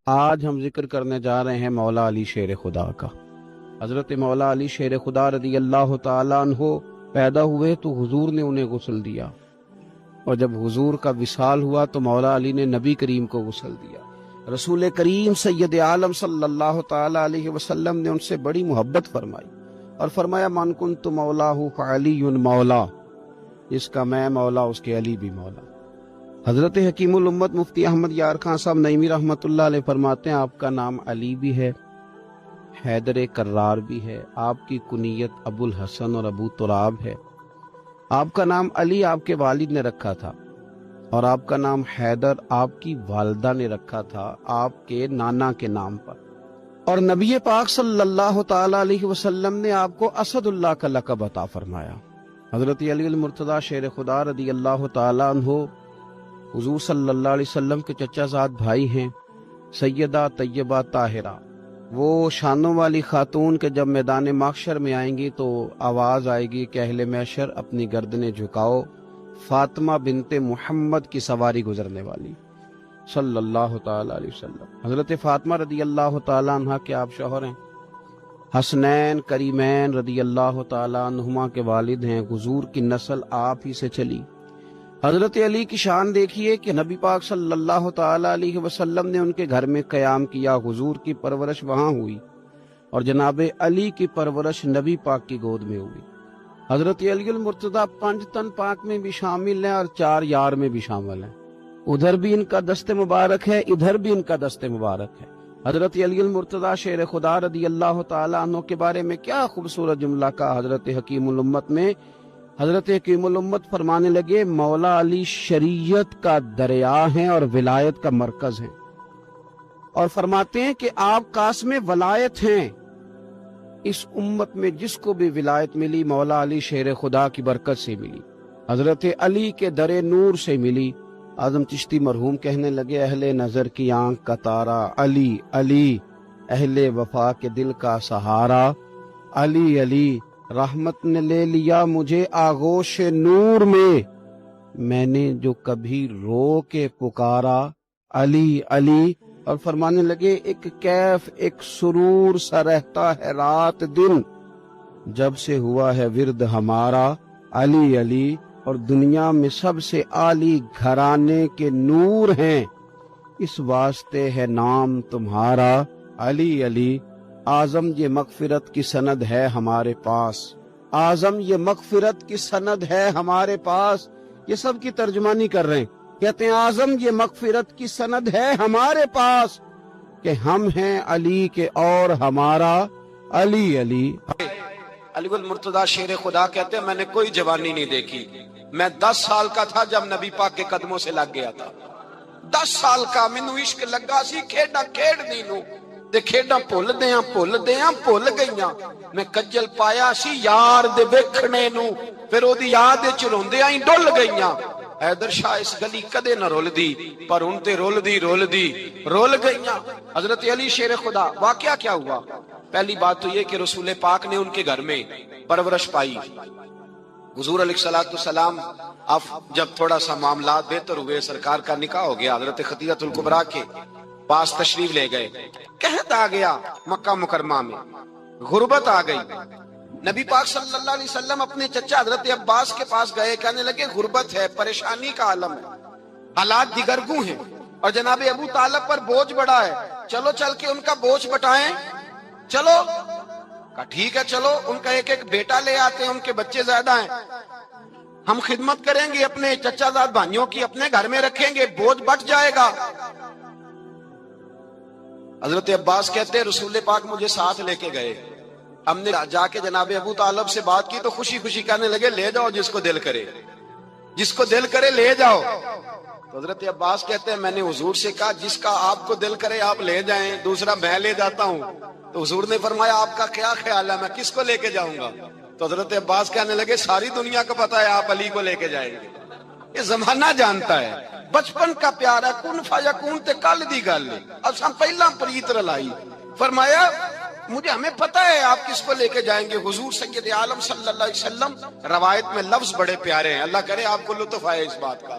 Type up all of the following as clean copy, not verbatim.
آج ہم ذکر کرنے جا رہے ہیں مولا علی شیر خدا کا۔ حضرت مولا علی شیر خدا رضی اللہ تعالیٰ عنہ پیدا ہوئے تو حضور نے انہیں غسل دیا، اور جب حضور کا وصال ہوا تو مولا علی نے نبی کریم کو غسل دیا۔ رسول کریم سید عالم صلی اللہ تعالیٰ علیہ وسلم نے ان سے بڑی محبت فرمائی اور فرمایا من کنت مولا فعلی مولا، جس کا میں مولا اس کے علی بھی مولا۔ حضرت حکیم الامت مفتی احمد یار خان صاحب نعیمی رحمۃ اللہ علیہ فرماتے ہیں آپ کا نام علی بھی ہے، حیدر کرار بھی ہے، آپ کی کنیت ابو الحسن اور ابو تراب ہے۔ آپ کا نام علی آپ کے والد نے رکھا تھا، اور آپ کا نام حیدر آپ کی والدہ نے رکھا تھا آپ کے نانا کے نام پر، اور نبی پاک صلی اللہ تعالی علیہ وسلم نے آپ کو اسد اللہ کا لقب عطا فرمایا۔ حضرت علی المرتضیٰ شیر خدا رضی اللہ تعالی عنہ حضور صلی اللہ علیہ وسلم کے چچا زاد بھائی ہیں، سیدہ طیبہ طاہرہ، وہ شانوں والی خاتون کے جب میدان محشر میں آئیں گی تو آواز آئے گی کہ اہل محشر اپنی گردنیں جھکاؤ، فاطمہ بنت محمد کی سواری گزرنے والی صلی اللہ تعالی علیہ وسلم۔ حضرت فاطمہ رضی اللہ تعالی عنہ کے آپ شوہر ہیں، حسنین کریمین رضی اللہ تعالی عنہما کے والد ہیں، حضور کی نسل آپ ہی سے چلی۔ حضرت علی کی شان دیکھیے کہ نبی پاک صلی اللہ تعالی علیہ وسلم نے ان کے گھر میں قیام کیا، حضور کی پرورش وہاں ہوئی، اور جناب علی کی پرورش نبی پاک کی گود میں ہوئی۔ حضرت علی المرتضیٰ 5 تن پاک میں بھی شامل ہیں اور 4 یار میں بھی شامل ہیں، ادھر بھی ان کا دست مبارک ہے، ادھر بھی ان کا دست مبارک ہے۔ حضرت علی المرتضیٰ شیر خدا رضی اللہ تعالی عنہ کے بارے میں کیا خوبصورت جملہ کا حضرت حکیم الامت میں۔ حضرت حکیم الامت فرمانے لگے مولا علی شریعت کا دریا ہیں اور ولایت کا مرکز ہیں، اور فرماتے ہیں کہ آپ قاسم ولایت ہیں۔ اس امت میں جس کو بھی ولایت ملی مولا علی شیر خدا کی برکت سے ملی، حضرت علی کے در نور سے ملی۔ اعظم چشتی مرحوم کہنے لگے اہل نظر کی آنکھ کا تارا علی علی، اہل وفا کے دل کا سہارا علی علی، رحمت نے لے لیا مجھے آغوش نور میں نے جو کبھی رو کے پکارا علی علی۔ اور فرمانے لگے ایک کیف ایک سرور سا رہتا ہے رات دن، جب سے ہوا ہے ورد ہمارا علی علی، اور دنیا میں سب سے عالی گھرانے کے نور ہیں، اس واسطے ہے نام تمہارا علی علی۔ اعظم یہ مغفرت کی سند ہے ہمارے پاس، اعظم یہ مغفرت کی سند ہے ہمارے پاس۔ یہ سب کی ترجمانی کر رہے ہیں، کہتے ہیں اعظم یہ مغفرت کی سند ہے ہمارے پاس کہ ہم ہیں علی کے اور ہمارا علی علی۔ علی المرتضیٰ شیر خدا کہتے ہیں میں نے کوئی جوانی نہیں دیکھی، میں 10 سال کا تھا جب نبی پاک کے قدموں سے لگ گیا تھا۔ 10 سال کا مینوں عشق لگا سی، کھیڈا کھیڈ دی نو تے کھیڈا بھول گئیاں، میں کجل پایا سی یار دے ویکھنے نو، پھر او دی یاد وچ روندیاں ہی ڈل گئیاں۔ حیدر شاہ اس گلی کدے نہ رول دی، پر ان تے رول گئیاں۔ حضرت علی شیر خدا واقعہ کیا ہوا؟ پہلی بات تو یہ کہ رسول پاک نے ان کے گھر میں پرورش پائی۔ حضور علیہ السلام اب جب تھوڑا سا معاملات بہتر ہوئے، سرکار کا نکاح ہو گیا، حضرت خدیجہ الکبریٰ کے پاس تشریف لے گئے، قحط آ گیا مکہ مکرمہ میں، غربت آ گئی۔ نبی پاک صلی اللہ علیہ وسلم اپنے چچا حضرت عباس کے پاس گئے، کہنے لگے غربت ہے، پریشانی کا عالم ہے، حالات دیگرگوں ہیں، اور جناب ابو طالب پر بوجھ بڑا ہے، چلو چل کے ان کا بوجھ بٹائیں۔ چلو کہا ٹھیک ہے، چلو ان کا ایک ایک بیٹا لے آتے ہیں، ان کے بچے زیادہ ہیں، ہم خدمت کریں گے اپنے چچا زاد بھائیوں کی، اپنے گھر میں رکھیں گے، بوجھ بٹ جائے گا۔ حضرت عباس کہتے ہیں رسول پاک مجھے ساتھ لے کے گئے، ہم نے جا کے جناب ابو طالب سے بات کی تو خوشی خوشی کہنے لگے لے جاؤ جس کو دل کرے لے جاؤ۔ تو حضرت عباس کہتے ہیں میں نے حضور سے کہا جس کا آپ کو دل کرے آپ لے جائیں، دوسرا میں لے جاتا ہوں۔ تو حضور نے فرمایا آپ کا کیا خیال ہے، میں کس کو لے کے جاؤں گا؟ تو حضرت عباس کہنے لگے ساری دنیا کو پتا ہے آپ علی کو لے کے جائیں گے، یہ زمانہ جانتا ہے، بچپن کا پیار ہے، کن فیکون تے کل دی گل ہے، اساں پہلا پریت رلائی۔ فرمایا ہمیں پتہ ہے آپ کس کو لے کے جائیں گے، حضور سید عالم صلی اللہ علیہ وسلم۔ روایت میں لفظ بڑے پیارے ہیں، اللہ کرے آپ کو لطف آئے اس بات کا۔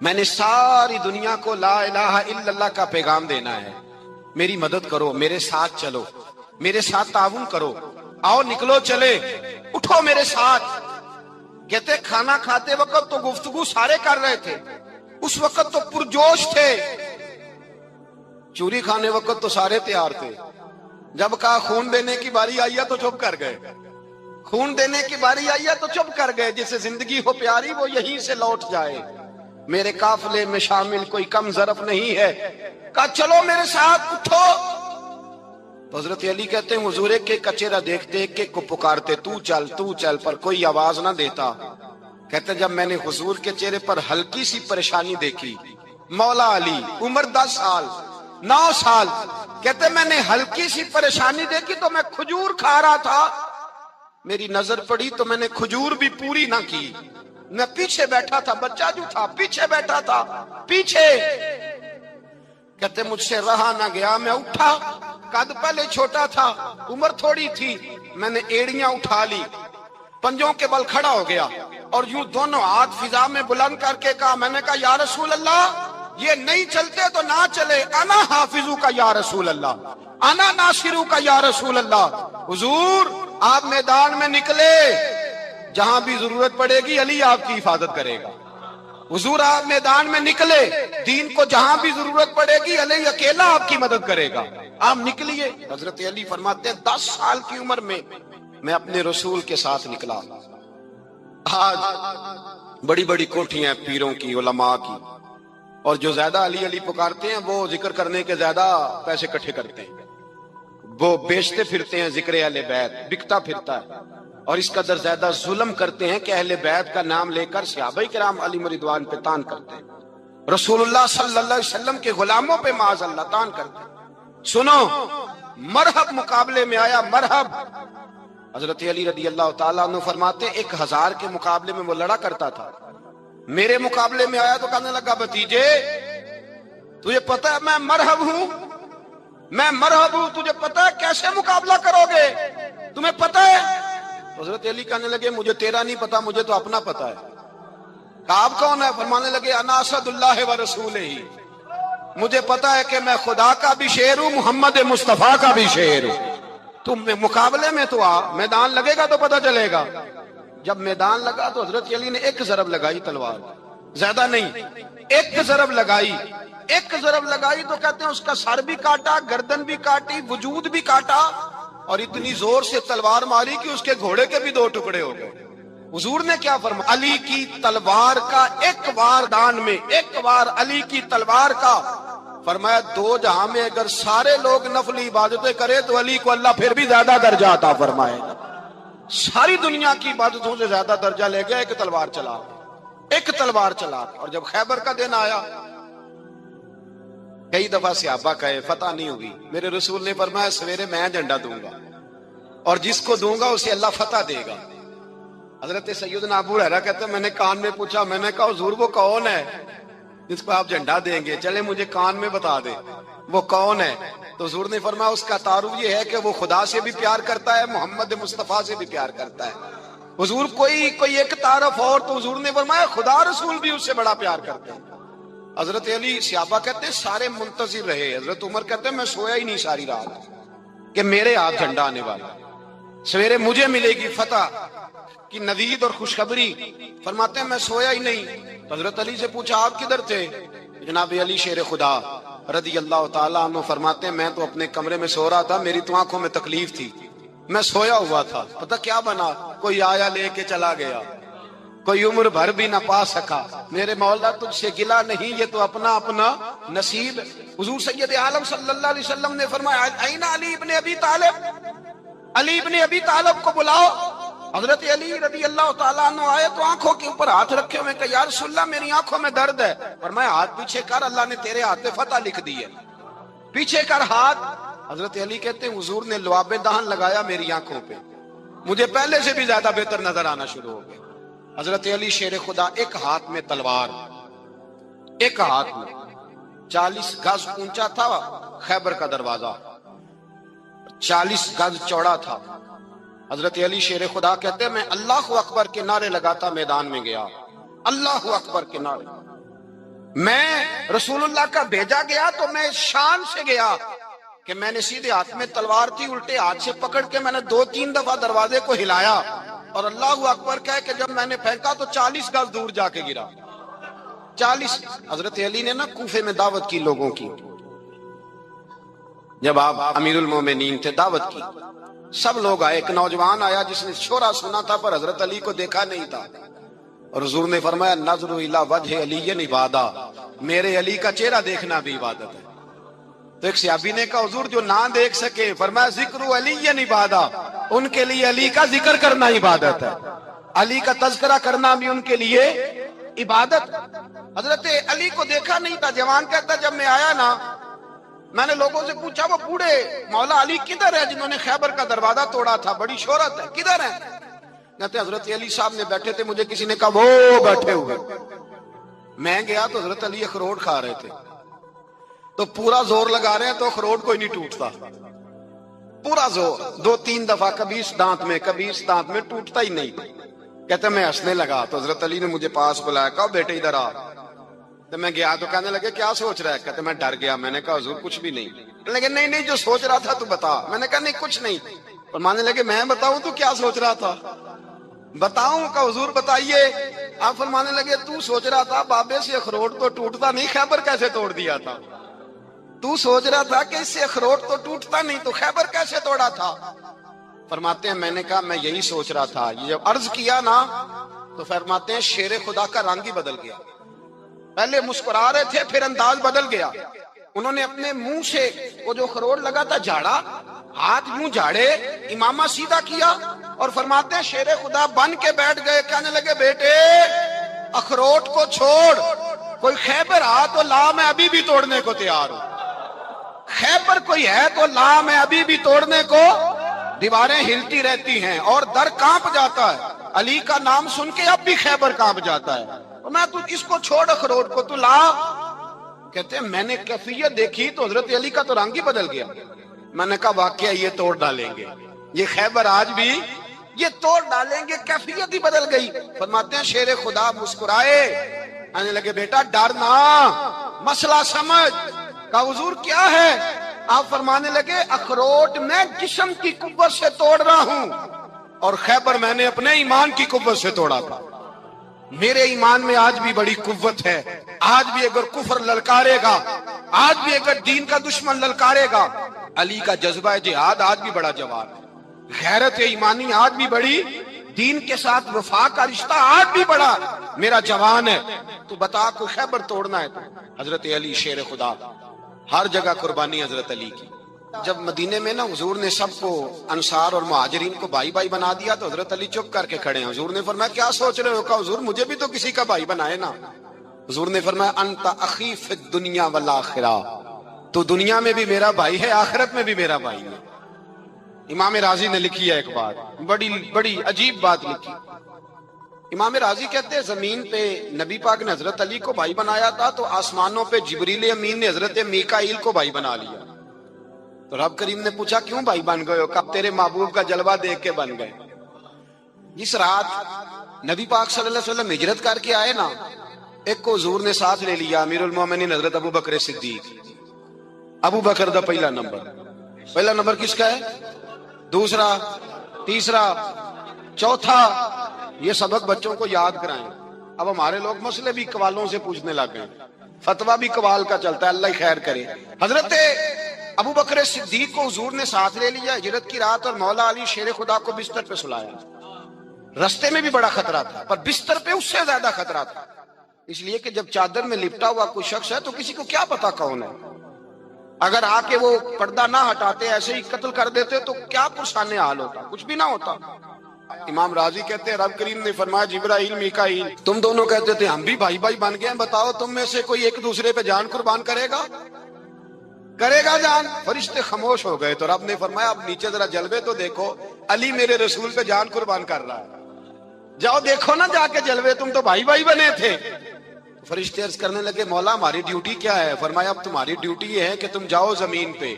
میں نے ساری دنیا کو لا الہ الا اللہ کا پیغام دینا ہے، میری مدد کرو، میرے ساتھ چلو، میرے ساتھ تعاون کرو، آؤ نکلو چلے، اٹھو میرے ساتھ۔ کہتے کھانا کھاتے وقت تو گفتگو سارے کر رہے تھے، اس وقت تو پرجوش تھے، چوری کھانے وقت تو سارے تیار تھے، جب کہا خون دینے کی باری آئی ہے تو چپ کر گئے، خون دینے کی باری آئی ہے تو چپ کر گئے۔ جسے زندگی ہو پیاری وہ یہیں سے لوٹ جائے، میرے قافلے میں شامل کوئی کم ظرف نہیں ہے، کہا چلو میرے ساتھ اٹھو۔ تو حضرت علی کہتے ہیں حضور کے کچیرا دیکھتے ایک کو پکارتے تو چل، پر کوئی آواز نہ دیتا۔ کہتے جب میں نے حضور کے چہرے پر ہلکی سی پریشانی دیکھی، مولا علی عمر 10 سال 9 سال، کہتے میں نے ہلکی سی پریشانی دیکھی تو میں کھجور کھا رہا تھا، میری نظر پڑی تو میں نے کھجور بھی پوری نہ کی، میں پیچھے بیٹھا تھا، بچہ جو تھا پیچھے بیٹھا تھا، پیچھے۔ کہتے مجھ سے رہا نہ گیا، میں اٹھا، قد پہلے چھوٹا تھا، عمر تھوڑی تھی، میں نے ایڑیاں اٹھا لی، پنجوں کے بل کھڑا ہو گیا اور یوں دونوں ہاتھ فضا میں بلند کر کے کہا، میں نے کہا یا رسول اللہ یہ نہیں چلتے تو نہ چلے، انا حافظو کا یا رسول اللہ، انا ناصرو کا یا رسول اللہ۔ حضور آپ میدان میں نکلے، جہاں بھی ضرورت پڑے گی علی آپ کی حفاظت کرے گا۔ حضور آپ میدان میں نکلے، دین کو جہاں بھی ضرورت پڑے گی علی اکیلا آپ کی مدد کرے گا، آپ نکلیے۔ حضرت علی فرماتے ہیں 10 سال کی عمر میں میں اپنے رسول کے ساتھ نکلا۔ آج بڑی بڑی کوٹھیاں پیروں کی، علماء کی، اور جو زیادہ علی علی پکارتے ہیں وہ ذکر کرنے کے زیادہ پیسے اکٹھے کرتے ہیں، وہ بیچتے پھرتے ہیں، ذکر اہل بیت بکتا پھرتا ہے، اور اس قدر زیادہ ظلم کرتے ہیں کہ اہل بیت کا نام لے کر صحابہ کرام علی رضوان پہ تان کرتے ہیں، رسول اللہ صلی اللہ علیہ وسلم کے غلاموں پہ معاذ اللہ تان کرتے ہیں۔ سنو، مرحب مقابلے میں آیا، مرحب۔ حضرت علی رضی اللہ تعالیٰ عنہ فرماتے ہیں 1000 کے مقابلے میں وہ لڑا کرتا تھا، میرے مقابلے میں آیا تو کہنے لگا بھتیجے تجھے پتا ہے میں مرحب ہوں، میں مرحب ہوں، تجھے پتا ہے کیسے مقابلہ کرو گے، تمہیں پتا ہے؟ حضرت علی کہنے لگے مجھے تیرا نہیں پتا، مجھے تو اپنا پتا ہے۔ کہا آپ کون ہے؟ فرمانے لگے انا اسد اللہ و رسولہ، مجھے پتا ہے کہ میں خدا کا بھی شیر ہوں، محمد مصطفیٰ کا بھی شیر ہوں۔ تم مقابلے میں تو آ، میدان لگے گا تو پتہ چلے گا۔ جب میدان لگا تو حضرت علی نے ایک ضرب لگائی تلوار، زیادہ نہیں، ایک ضرب لگائی، ایک ضرب لگائی تو کہتے ہیں اس کا سر بھی کاٹا، گردن بھی کاٹی، وجود بھی کاٹا، اور اتنی زور سے تلوار ماری کہ اس کے گھوڑے کے بھی 2 ٹکڑے ہو گئے۔ حضور نے کیا فرمایا؟ علی کی تلوار کا ایک وار دان میں، ایک وار علی کی تلوار کا، فرمایا 2 جہاں میں اگر سارے لوگ نفلی عبادتیں کرے تو علی کو اللہ پھر بھی زیادہ درجہ عطا فرمائے گا۔ ساری دنیا کی عبادتوں سے زیادہ درجہ لے گیا ایک تلوار چلا، ایک تلوار چلا۔ اور جب خیبر کا دن آیا، کئی دفعہ صحابہ کہے فتح نہیں ہوگی، میرے رسول نے فرمایا سویرے میں جھنڈا دوں گا اور جس کو دوں گا اسے اللہ فتح دے گا۔ حضرت سیدنا ابو ہریرہ کہتے ہیں میں نے کان میں پوچھا، میں نے کہا حضور وہ کون ہے جس کو آپ جھنڈا دیں گے؟ چلے مجھے کان میں بتا دے وہ کون ہے۔ تو حضور نے فرمایا اس کا تعارف یہ ہے کہ وہ خدا سے بھی پیار کرتا ہے، محمد مصطفیٰ سے بھی پیار کرتا ہے۔ حضور کوئی ایک تعارف اور، تو حضور نے فرمایا خدا رسول بھی اس سے بڑا پیار کرتے ہیں۔ حضرت علی صحابہ کہتے ہیں سارے منتظر رہے، حضرت عمر کہتے ہیں میں سویا ہی نہیں ساری رات کہ میرے ہاتھ جھنڈا آنے والا، سویرے مجھے ملے گی فتح کی نوید اور خوشخبری۔ فرماتے ہیں میں سویا ہی نہیں۔ تو حضرت علی سے پوچھا آپ کدھر تھے؟ جناب علی شیر خدا رضی اللہ تعالیٰ عنہ فرماتے ہیں میں تو اپنے کمرے میں سو رہا تھا، میری تو آنکھوں میں تکلیف تھی، میں سویا ہوا تھا، پتہ کیا بنا، کوئی آیا لے کے چلا گیا، کوئی عمر بھر بھی نہ پا سکا۔ میرے مولا تجھ سے گلا نہیں، یہ تو اپنا اپنا نصیب۔ حضور سید عالم صلی اللہ علیہ وسلم نے فرمایا این علی ابن ابی طالب، علی ابن ابی طالب کو بلاؤ۔ حضرت علی رضی اللہ تعالیٰ عنہ آئے تو آنکھوں کے اوپر ہاتھ رکھے ہوئے کہ یا رسول اللہ میری آنکھوں میں درد ہے۔ فرمایا ہاتھ پیچھے کر، اللہ نے تیرے ہاتھ پہ فتح لکھ دی ہے، پیچھے کر ہاتھ۔ حضرت علی کہتے ہیں حضور نے لعاب دہن لگایا میری آنکھوں پہ، مجھے پہلے سے بھی زیادہ بہتر نظر آنا شروع ہو گیا۔ حضرت علی شیر خدا ایک ہاتھ میں تلوار، ایک ہاتھ میں 40 گز اونچا تھا خیبر کا دروازہ، 40 گز چوڑا تھا۔ حضرت علی شیر خدا کہتے ہیں میں اللہ اکبر کے نعرے لگاتا میدان میں گیا، اللہ اکبر کے نعرے۔ میں رسول اللہ کا بھیجا گیا تو میں شان سے گیا کہ میں نے سیدھے ہاتھ میں تلوار تھی، الٹے ہاتھ سے پکڑ کے میں نے 2-3 دفعہ دروازے کو ہلایا اور اللہ اکبر کہہ کہ جب میں نے پھینکا تو 40 گز دور جا کے گرا۔ 40۔ حضرت علی نے نا کوفے میں دعوت کی لوگوں کی، جب آپ امیر المومنین تھے، دعوت کی، سب لوگ آئے۔ ایک نوجوان آیا جس نے شورا سنا تھا پر حضرت علی کو دیکھا نہیں تھا، اور حضور نے فرمایا نظر الی وجہ علی عبادہ، میرے علی کا چہرہ دیکھنا بھی عبادت ہے۔ تو ایک صحابی نے کہا حضور جو نہ دیکھ سکے، فرمایا ذکر علی عبادہ، ان کے لیے علی کا ذکر کرنا عبادت ہے، علی کا تذکرہ کرنا بھی ان کے لیے عبادت۔ حضرت علی کو دیکھا نہیں تھا۔ جوان کہتا جب میں آیا نا، میں نے لوگوں سے پوچھا وہ بوڑھے مولا علی کدھر ہے جنہوں نے خیبر کا دروازہ توڑا تھا، بڑی شہرت ہے، کدھر ہے؟ کہتے حضرت علی صاحب نے بیٹھے تھے، مجھے کسی نے کہا وہ بیٹھے ہوئے۔ میں گیا تو حضرت علی اخروٹ کھا رہے تھے، تو پورا زور لگا رہے ہیں تو اخروٹ کوئی نہیں ٹوٹتا، پورا زور 2-3 دفعہ، کبھی اس دانت میں کبھی اس دانت میں، ٹوٹتا ہی نہیں۔ کہتے میں ہنسنے لگا تو حضرت علی نے مجھے پاس بلایا، کہا بیٹے ادھر آ۔ تو میں گیا تو کہنے لگے کیا سوچ رہا ہے؟ کہتے میں ڈر گیا۔ میں نے کہا حضور کچھ بھی نہیں۔ لیکن نہیں جو سوچ رہا تھا تو بتا۔ میں نے کہا نہیں کچھ نہیں۔ فرمانے لگے میں بتاؤں تو کیا سوچ رہا تھا؟ بتاؤں؟ کہ حضور بتائیے۔ آپ فرمانے لگے تو سوچ رہا تھا بابے سے اخروٹ تو ٹوٹتا نہیں، خیبر کیسے توڑ دیا تھا؟ تو سوچ رہا تھا کہ اس سے اخروٹ تو ٹوٹتا نہیں تو خیبر کیسے توڑا تھا؟ فرماتے ہیں میں نے کہا میں یہی سوچ رہا تھا۔ یہ جب عرض کیا نا تو فرماتے ہیں شیر خدا کا رنگ ہی بدل گیا، پہلے مسکرا رہے تھے پھر انداز بدل گیا۔ انہوں نے اپنے منہ سے وہ جو خروٹ لگا تھا جھاڑا، ہاتھ منہ جھاڑے، امامہ سیدھا کیا اور فرماتے ہیں شیر خدا بن کے بیٹھ گئے۔ کہنے لگے بیٹے اخروٹ کو چھوڑ، کوئی خیبر آ تو لا، میں ابھی بھی توڑنے کو تیار ہوں۔ خیبر کوئی ہے تو لا، میں ابھی بھی توڑنے کو۔ دیواریں ہلتی رہتی ہیں اور در کانپ جاتا ہے، علی کا نام سن کے اب بھی خیبر کانپ جاتا ہے۔ میں تو اس کو چھوڑ اخروٹ کو تو لا۔ کہتے ہیں میں نے کیفیت دیکھی تو حضرت علی کا تو رنگ ہی بدل گیا۔ میں نے کہا واقعہ یہ توڑ ڈالیں گے، یہ خیبر آج بھی یہ توڑ ڈالیں گے، کیفیت ہی بدل گئی۔ فرماتے ہیں شیر خدا مسکرائے، آنے لگے بیٹا ڈرنا، مسئلہ سمجھ۔ کہا حضور کیا ہے؟ آپ فرمانے لگے اخروٹ میں جسم کی قوت سے توڑ رہا ہوں اور خیبر میں نے اپنے ایمان کی قوت سے توڑا تھا۔ میرے ایمان میں آج بھی بڑی قوت ہے، آج بھی اگر کفر للکارے گا، آج بھی اگر دین کا دشمن للکارے گا، علی کا جذبہ جہاد آج بھی بڑا جوان ہے، غیرت ایمانی آج بھی بڑی، دین کے ساتھ وفا کا رشتہ آج بھی بڑا میرا جوان ہے۔ تو بتا کو خیبر توڑنا ہے تو حضرت علی شیر خدا، ہر جگہ قربانی حضرت علی کی۔ جب مدینے میں نا حضور نے سب کو انصار اور مہاجرین کو بھائی بھائی بنا دیا تو حضرت علی چپ کر کے کھڑے ہیں۔ حضور نے فرمایا کیا سوچ رہے ہو؟ کہا حضور مجھے بھی تو کسی کا بھائی بنائے نا۔ حضور نے فرمایا انت اخی فی الدنیا والآخرہ، تو دنیا میں بھی میرا بھائی ہے، آخرت میں بھی میرا بھائی ہے۔ امام راضی نے لکھی ہے ایک بات، بڑی عجیب بات لکھی۔ امام راضی کہتے ہیں زمین پہ نبی پاک نے حضرت علی کو بھائی بنایا تھا تو آسمانوں پہ جبریل امین نے حضرت میکائیل کو بھائی بنا لیا۔ تو رب کریم نے پوچھا کیوں بھائی بن گئے ہو؟ کب تیرے محبوب کا جلوہ دیکھ کے بن گئے۔ جس رات نبی پاک صلی اللہ علیہ وسلم ہجرت کر کے آئے نا، ایک کو حضور نے ساتھ لے لیا، امیر المومنین حضرت ابو بکر صدیق۔ ابو بکر دا پہلا نمبر کس کا ہے؟ دوسرا، تیسرا، چوتھا، یہ سبق بچوں کو یاد کرائیں۔ اب ہمارے لوگ مسئلے بھی قوالوں سے پوچھنے لگ گئے، فتویٰ بھی قوال کا چلتا ہے، اللہ خیر کرے۔ حضرت ابو بکر صدیق کو حضور نے ساتھ لے لیا ہجرت کی رات، اور مولا علی شیر خدا کو بستر پہ سلایا۔ رستے میں بھی بڑا خطرہ تھا پر بستر پہ اس سے زیادہ خطرہ تھا، اس لیے کہ جب چادر میں لپٹا ہوا کوئی شخص ہے تو کسی کو کیا پتا کون ہے، اگر آ کے وہ پردہ نہ ہٹاتے ایسے ہی قتل کر دیتے تو کیا پرسان حال ہوتا، کچھ بھی نہ ہوتا۔ امام راضی کہتے ہیں رب کریم نے فرمایا جبرائیل میکائیل تم دونوں کہتے تھے ہم بھی بھائی بھائی بن گئے ہیں، بتاؤ تم میں سے کوئی ایک دوسرے پہ جان قربان کرے گا جان؟ فرشتے خاموش ہو گئے تو رب نے فرمایا اب نیچے ذرا جلوے تو دیکھو، علی میرے رسول پہ جان قربان کر رہا ہے، جاؤ دیکھو نا جا کے جلوے، تم تو بھائی بھائی بنے تھے۔ فرشتے عرض کرنے لگے مولا ہماری ڈیوٹی کیا ہے؟ فرمایا اب تمہاری ڈیوٹی یہ ہے کہ تم جاؤ زمین پہ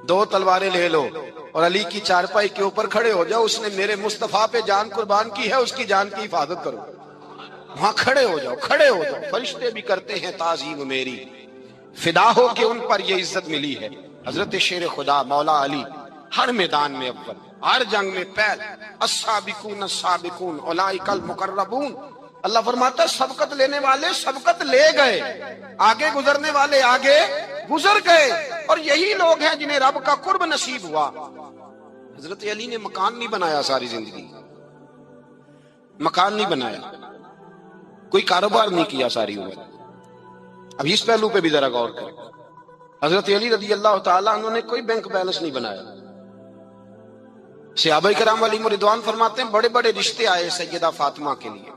2 تلواریں لے لو اور علی کی چارپائی کے اوپر کھڑے ہو جاؤ، اس نے میرے مصطفیٰ پہ جان قربان کی ہے، اس کی جان کی حفاظت کرو۔ وہاں کھڑے ہو جاؤ، کھڑے ہو جاؤ، فرشتے بھی کرتے ہیں تعظیم میری، فدا ہو کہ ان پر یہ عزت ملی ہے۔ حضرت شیر خدا مولا علی ہر میدان میں اول، ہر جنگ میں پہل، السابقون السابقون اولئک المقربون۔ اللہ فرماتا ہے سبقت لینے والے سبقت لے گئے، آگے گزرنے والے آگے گزر گئے، اور یہی لوگ ہیں جنہیں رب کا قرب نصیب ہوا۔ حضرت علی نے مکان نہیں بنایا ساری زندگی، مکان نہیں بنایا، کوئی کاروبار نہیں کیا ساری عمر۔ اب اس پہلو پہ بھی ذرا غور کریں، حضرت علی رضی اللہ تعالیٰ عنہ نے کوئی بینک بیلنس نہیں بنایا۔ صحابہ کرام علیہم رضوان فرماتے ہیں بڑے بڑے رشتے آئے سیدہ فاطمہ کے لیے،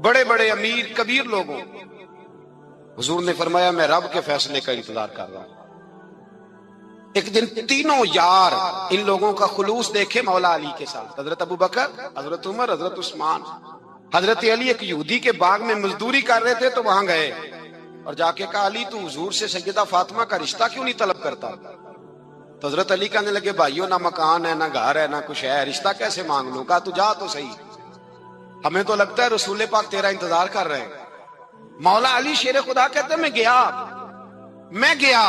بڑے بڑے امیر کبیر لوگوں، حضور نے فرمایا میں رب کے فیصلے کا انتظار کر رہا ہوں۔ ایک دن تینوں یار ان لوگوں کا خلوص دیکھے مولا علی کے ساتھ، حضرت ابوبکر، حضرت عمر، حضرت عثمان۔ حضرت علی ایک یہودی کے باغ میں مزدوری کر رہے تھے تو وہاں گئے اور جا کے کہا علی تو حضور سے سیدہ فاطمہ کا رشتہ کیوں نہیں طلب کرتا؟ تو حضرت علی کہنے لگے بھائیو نہ مکان ہے، نہ گھر ہے، نہ کچھ ہے، رشتہ کیسے مانگ لوں؟ کہا تو جا تو صحیح، ہمیں تو لگتا ہے رسول پاک تیرا انتظار کر رہے ہیں۔ مولا علی شیر خدا کہتے ہیں میں گیا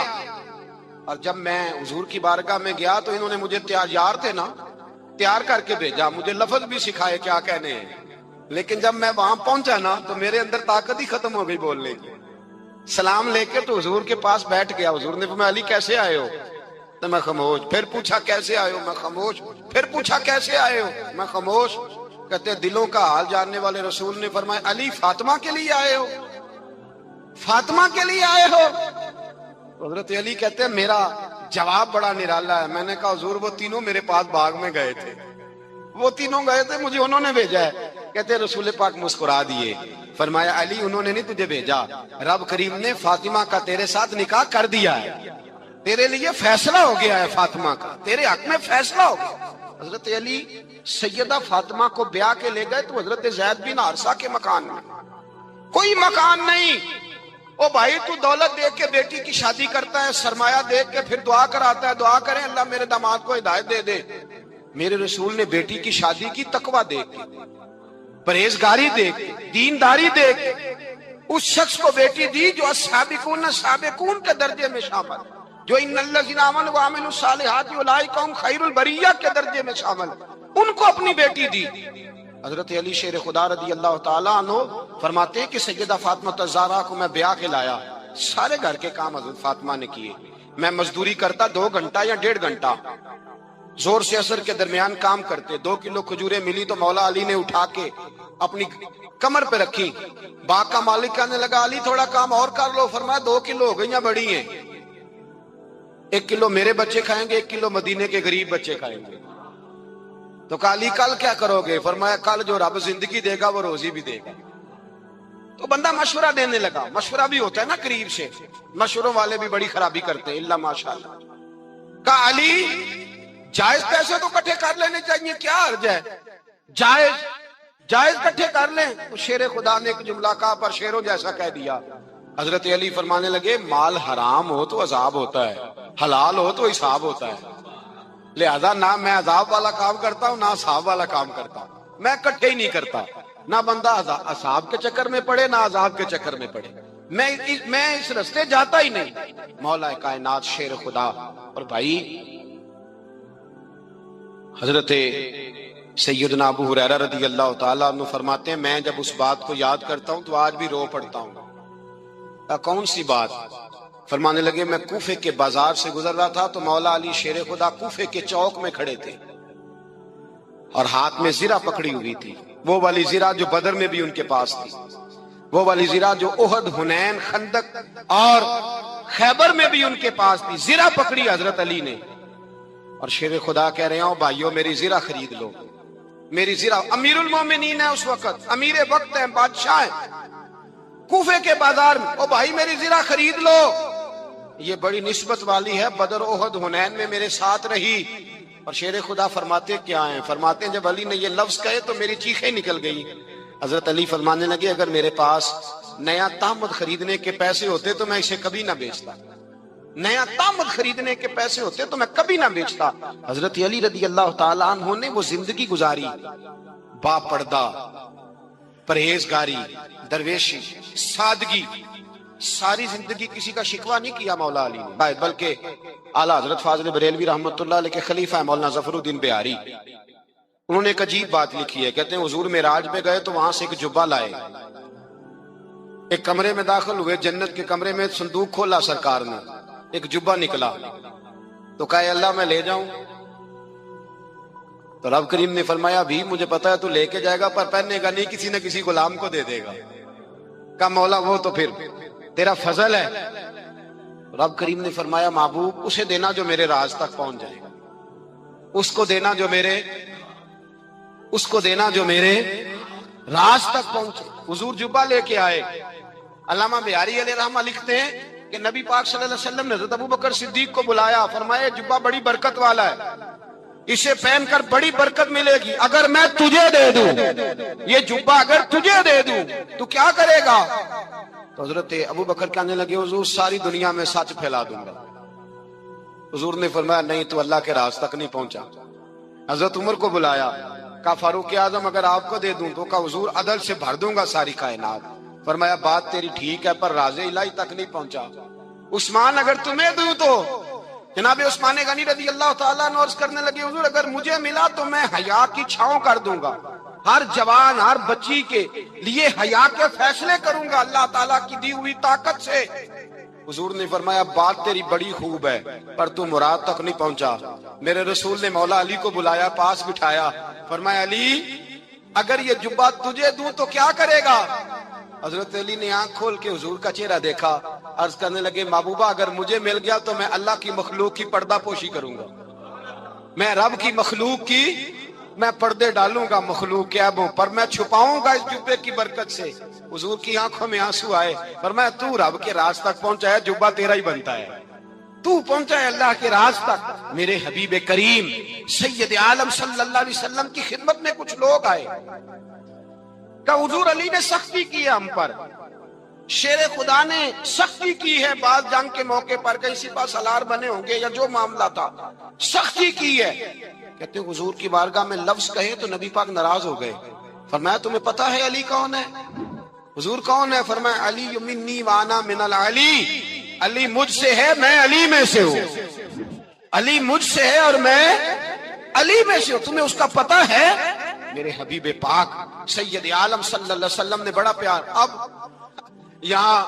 اور جب میں حضور کی بارگاہ میں گیا تو انہوں نے مجھے تیار تھے نا، تیار کر کے بھیجا، مجھے لفظ بھی سکھائے کیا کہنے ہیں، لیکن جب میں وہاں پہنچا نا تو میرے اندر طاقت ہی ختم ہو گئی بولنے کی۔ سلام لے کے تو حضور کے پاس بیٹھ گیا، حضور نے فرمایا علی کیسے آئے ہو؟ تو میں خاموش، پھر پوچھا کیسے آئے ہو؟ میں خاموش، پھر پوچھا کیسے آئے ہو؟ میں خاموش۔ کہتے ہیں دلوں کا حال جاننے والے رسول نے فرمایا علی فاطمہ کے لیے آئے ہو؟ فاطمہ کے لیے آئے ہو؟ حضرت علی کہتے ہیں میرا جواب بڑا نرالا ہے۔ میں نے کہا حضور وہ تینوں میرے پاس باغ میں گئے تھے، وہ تینوں گئے تھے، مجھے انہوں نے بھیجا ہے۔ کہتے ہیں رسول پاک مسکرا دیے، فرمایا علی انہوں نے نہیں تجھے بھیجا، رب کریم نے فاطمہ کا تیرے ساتھ نکاح کر دیا ہے، تیرے لیے فیصلہ ہو گیا ہے، فاطمہ کا تیرے حق میں فیصلہ ہو گیا۔ حضرت علی سیدہ فاطمہ کو بیاہ کے لے گئے تو حضرت زید بن حارثہ کے مکان میں، کوئی مکان نہیں۔ او بھائی تو دولت دیکھ کے بیٹی کی شادی کرتا ہے، سرمایہ دیکھ کے پھر دعا کراتا ہے، دعا کریں اللہ میرے داماد کو ہدایت دے دے۔ میرے رسول نے بیٹی کی شادی کی تقوی دیکھ کے، پرہیزگاری دیکھ کے، دینداری دیکھ کے، اس شخص کو بیٹی دی جو السابقون السابقون کے درجے میں شامل، جو ان الذین آمنوا وعملوا الصالحات اولئک هم خیر البریہ کے درجے میں شامل، ان کو اپنی بیٹی دی۔ حضرت علی شیر خدا رضی اللہ تعالیٰ عنہ فرماتے ہیں کہ سیدہ فاطمہ الزہرا کو میں بیاہ کے لایا، سارے گھر کے کام حضرت فاطمہ نے کیے، میں مزدوری کرتا 2 گھنٹہ یا 1.5 گھنٹہ، زور سے عصر کے درمیان کام کرتے، 2 کلو کھجوریں ملی تو مولا علی نے اٹھا کے اپنی کمر پہ رکھی۔ باغ کا مالک کہنے لگا علی تھوڑا کام اور کر لو، فرمایا 2 کلو ہو گئی ہیں، بڑی ہیں، 1 کلو میرے بچے کھائیں گے، 1 کلو مدینے کے غریب بچے کھائیں گے۔ تو کہا علی کل کیا کرو گے؟ فرمایا کل جو رب زندگی دے گا وہ روزی بھی دے گا۔ تو بندہ مشورہ دینے لگا، مشورہ بھی ہوتا ہے نا قریب سے، مشوروں والے بھی بڑی خرابی کرتے ہیں اللہ ماشاءاللہ۔ کہا علی جائز پیسے تو کٹھے کر لینے چاہیے، کیا حرج ہے، جائز کٹھے کر لیں۔ تو شیر خدا نے ایک جملہ کہا پر شیروں جیسا کہہ دیا۔ حضرت علی فرمانے لگے مال حرام ہو تو عذاب ہوتا ہے، حلال ہو تو حساب ہوتا ہے، لہذا نہ میں عذاب والا کام کرتا ہوں نہ حساب والا کام کرتا ہوں، میں کٹھے ہی نہیں کرتا، نہ بندہ حساب کے چکر میں پڑے نہ عذاب کے چکر میں پڑے، میں اس رستے جاتا ہی نہیں۔ مولا کائنات شیر خدا۔ اور بھائی حضرت سیدنا ابو ہریرہ رضی اللہ تعالیٰ عنہ فرماتے ہیں میں جب اس بات کو یاد کرتا ہوں تو آج بھی رو پڑتا ہوں۔ کون سی بات؟ فرمانے لگے میں کوفے کے بازار سے گزر رہا تھا تو مولا علی شیر خدا کوفے کے چوک میں کھڑے تھے اور ہاتھ میں زرہ پکڑی ہوئی تھی، وہ والی زرہ جو بدر میں بھی ان کے پاس تھی، وہ والی زرہ جو احد، حنین، خندق اور خیبر میں بھی ان کے پاس تھی، زرہ پکڑی حضرت علی نے اور شیر خدا کہہ رہے ہیں بھائیو میری زرہ خرید لو، میری زرہ۔ امیر المومنین ہے اس وقت، امیر وقت ہے، بادشاہ ہے کوفے کے بازار میں، او بھائی میری زرہ خرید لو، یہ بڑی نسبت والی ہے، بدر، احد، حنین میں میرے ساتھ رہی۔ اور شیر خدا فرماتے کیا ہیں؟ فرماتے ہیں جب علی نے یہ لفظ کہے تو میری چیخیں نکل گئی۔ حضرت علی فرمانے لگے اگر میرے پاس نیا تامد خریدنے کے پیسے ہوتے تو میں اسے کبھی نہ بیچتا، نیا تامد خریدنے کے پیسے ہوتے تو میں کبھی نہ بیچتا۔ حضرت علی رضی اللہ تعالیٰ عنہ نے وہ زندگی گزاری با پردہ، پرہیزگاری، درویشی، سادگی، ساری زندگی کسی کا شکوہ نہیں کیا مولا علی نے، بلکہ اعلیٰ حضرت فاضل بریلوی رحمۃ اللہ علیہ کے خلیفہ ہیں مولانا ظفر الدین بہاری، انہوں نے ایک عجیب بات لکھی ہے، کہتے ہیں حضور معراج پہ گئے تو وہاں سے ایک جبہ لائے، ایک کمرے میں داخل ہوئے، جنت کے کمرے میں صندوق کھولا سرکار نے، ایک جبہ نکلا، تو کہا اللہ میں لے جاؤں؟ تو رب کریم نے فرمایا بھی مجھے پتا ہے تو لے کے جائے گا پر پہننے گا نہیں، کسی نہ کسی غلام کو دے دے گا۔ کہا مولا وہ تو پھر تیرا فضل ہے۔ رب کریم نے فرمایا محبوب اسے دینا جو میرے راز تک پہنچ جائے، اس کو دینا جو میرے راز تک پہنچے۔ حضور جبہ لے کے آئے۔ علامہ بہاری علیہ رحمہ لکھتے ہیں کہ نبی پاک صلی اللہ علیہ وسلم نے حضرت ابوبکر صدیق کو بلایا، فرمایا جبہ بڑی برکت والا ہے، اسے پہن کر بڑی برکت ملے گی، اگر میں تجھے دے دوں، یہ جبہ اگر تجھے دے دوں تو کیا کرے گا؟ تو حضرت ابوبکر کہنے لگے حضور ساری دنیا میں سچ پھیلا دوں گا۔ حضور نے فرمایا نہیں تو اللہ کے راز تک نہیں پہنچا۔ حضرت عمر کو بلایا، کہا فاروق اعظم اگر آپ کو دے دوں تو کہا حضور عدل سے بھر دوں گا ساری کائنات۔ فرمایا بات تیری ٹھیک ہے پر راز الہی تک نہیں پہنچا۔ عثمان اگر تمہیں دوں تو جناب عثمان غنی رضی اللہ تعالیٰ عنہ عرض کرنے لگے حضور اگر مجھے ملا تو میں حیا کی چھاؤں کر دوں گا، ہر جوان ہر بچی کے لیے حیا کے فیصلے کروں گا اللہ تعالیٰ کی دی ہوئی طاقت سے۔ حضور نے فرمایا بات تیری بڑی خوب ہے پر تو مراد تک نہیں پہنچا۔ میرے رسول نے مولا علی کو بلایا، پاس بٹھایا، فرمایا علی اگر یہ جبہ تجھے دوں تو کیا کرے گا؟ حضرت علی نے آنکھ کھول کے حضور کا چہرہ دیکھا، عرض کرنے لگے محبوبہ اگر مجھے مل گیا تو میں اللہ کی مخلوق کی پردہ پوشی کروں گا، میں رب کی مخلوق کی میں پردے ڈالوں گا مخلوق کے عیبوں پر، میں چھپاؤں گا اس جبے کی برکت سے۔ حضور کی آنکھوں میں آنسو آئے، فرمایا تو رب کے راز تک پہنچا ہے، جبہ تیرا ہی بنتا ہے، تو پہنچا ہے اللہ کے راز تک۔ میرے حبیب کریم سید عالم صلی اللہ علیہ وسلم کی خدمت میں کچھ لوگ آئے کہ حضور علی نے سختی کی ہے ہم پر، شیر خدا نے سختی کی ہے، بعض جنگ کے موقع پر کہیں سپاہ سالار بنے ہوں گے یا جو معاملہ تھا سختی کی ہے۔ کہتے ہیں حضور کی بارگاہ میں لفظ کہے تو نبی پاک ناراض ہو گئے۔ فرمایا تمہیں پتا ہے علی کون ہے؟ حضور کون ہے؟ فرمایا علی منی وانا من العلی، علی مجھ سے ہے میں علی میں سے ہوں، علی مجھ سے ہے اور میں علی میں سے ہوں، تمہیں اس کا پتہ ہے؟ میرے حبیب پاک سید عالم صلی اللہ علیہ وسلم نے بڑا پیار۔ اب یہاں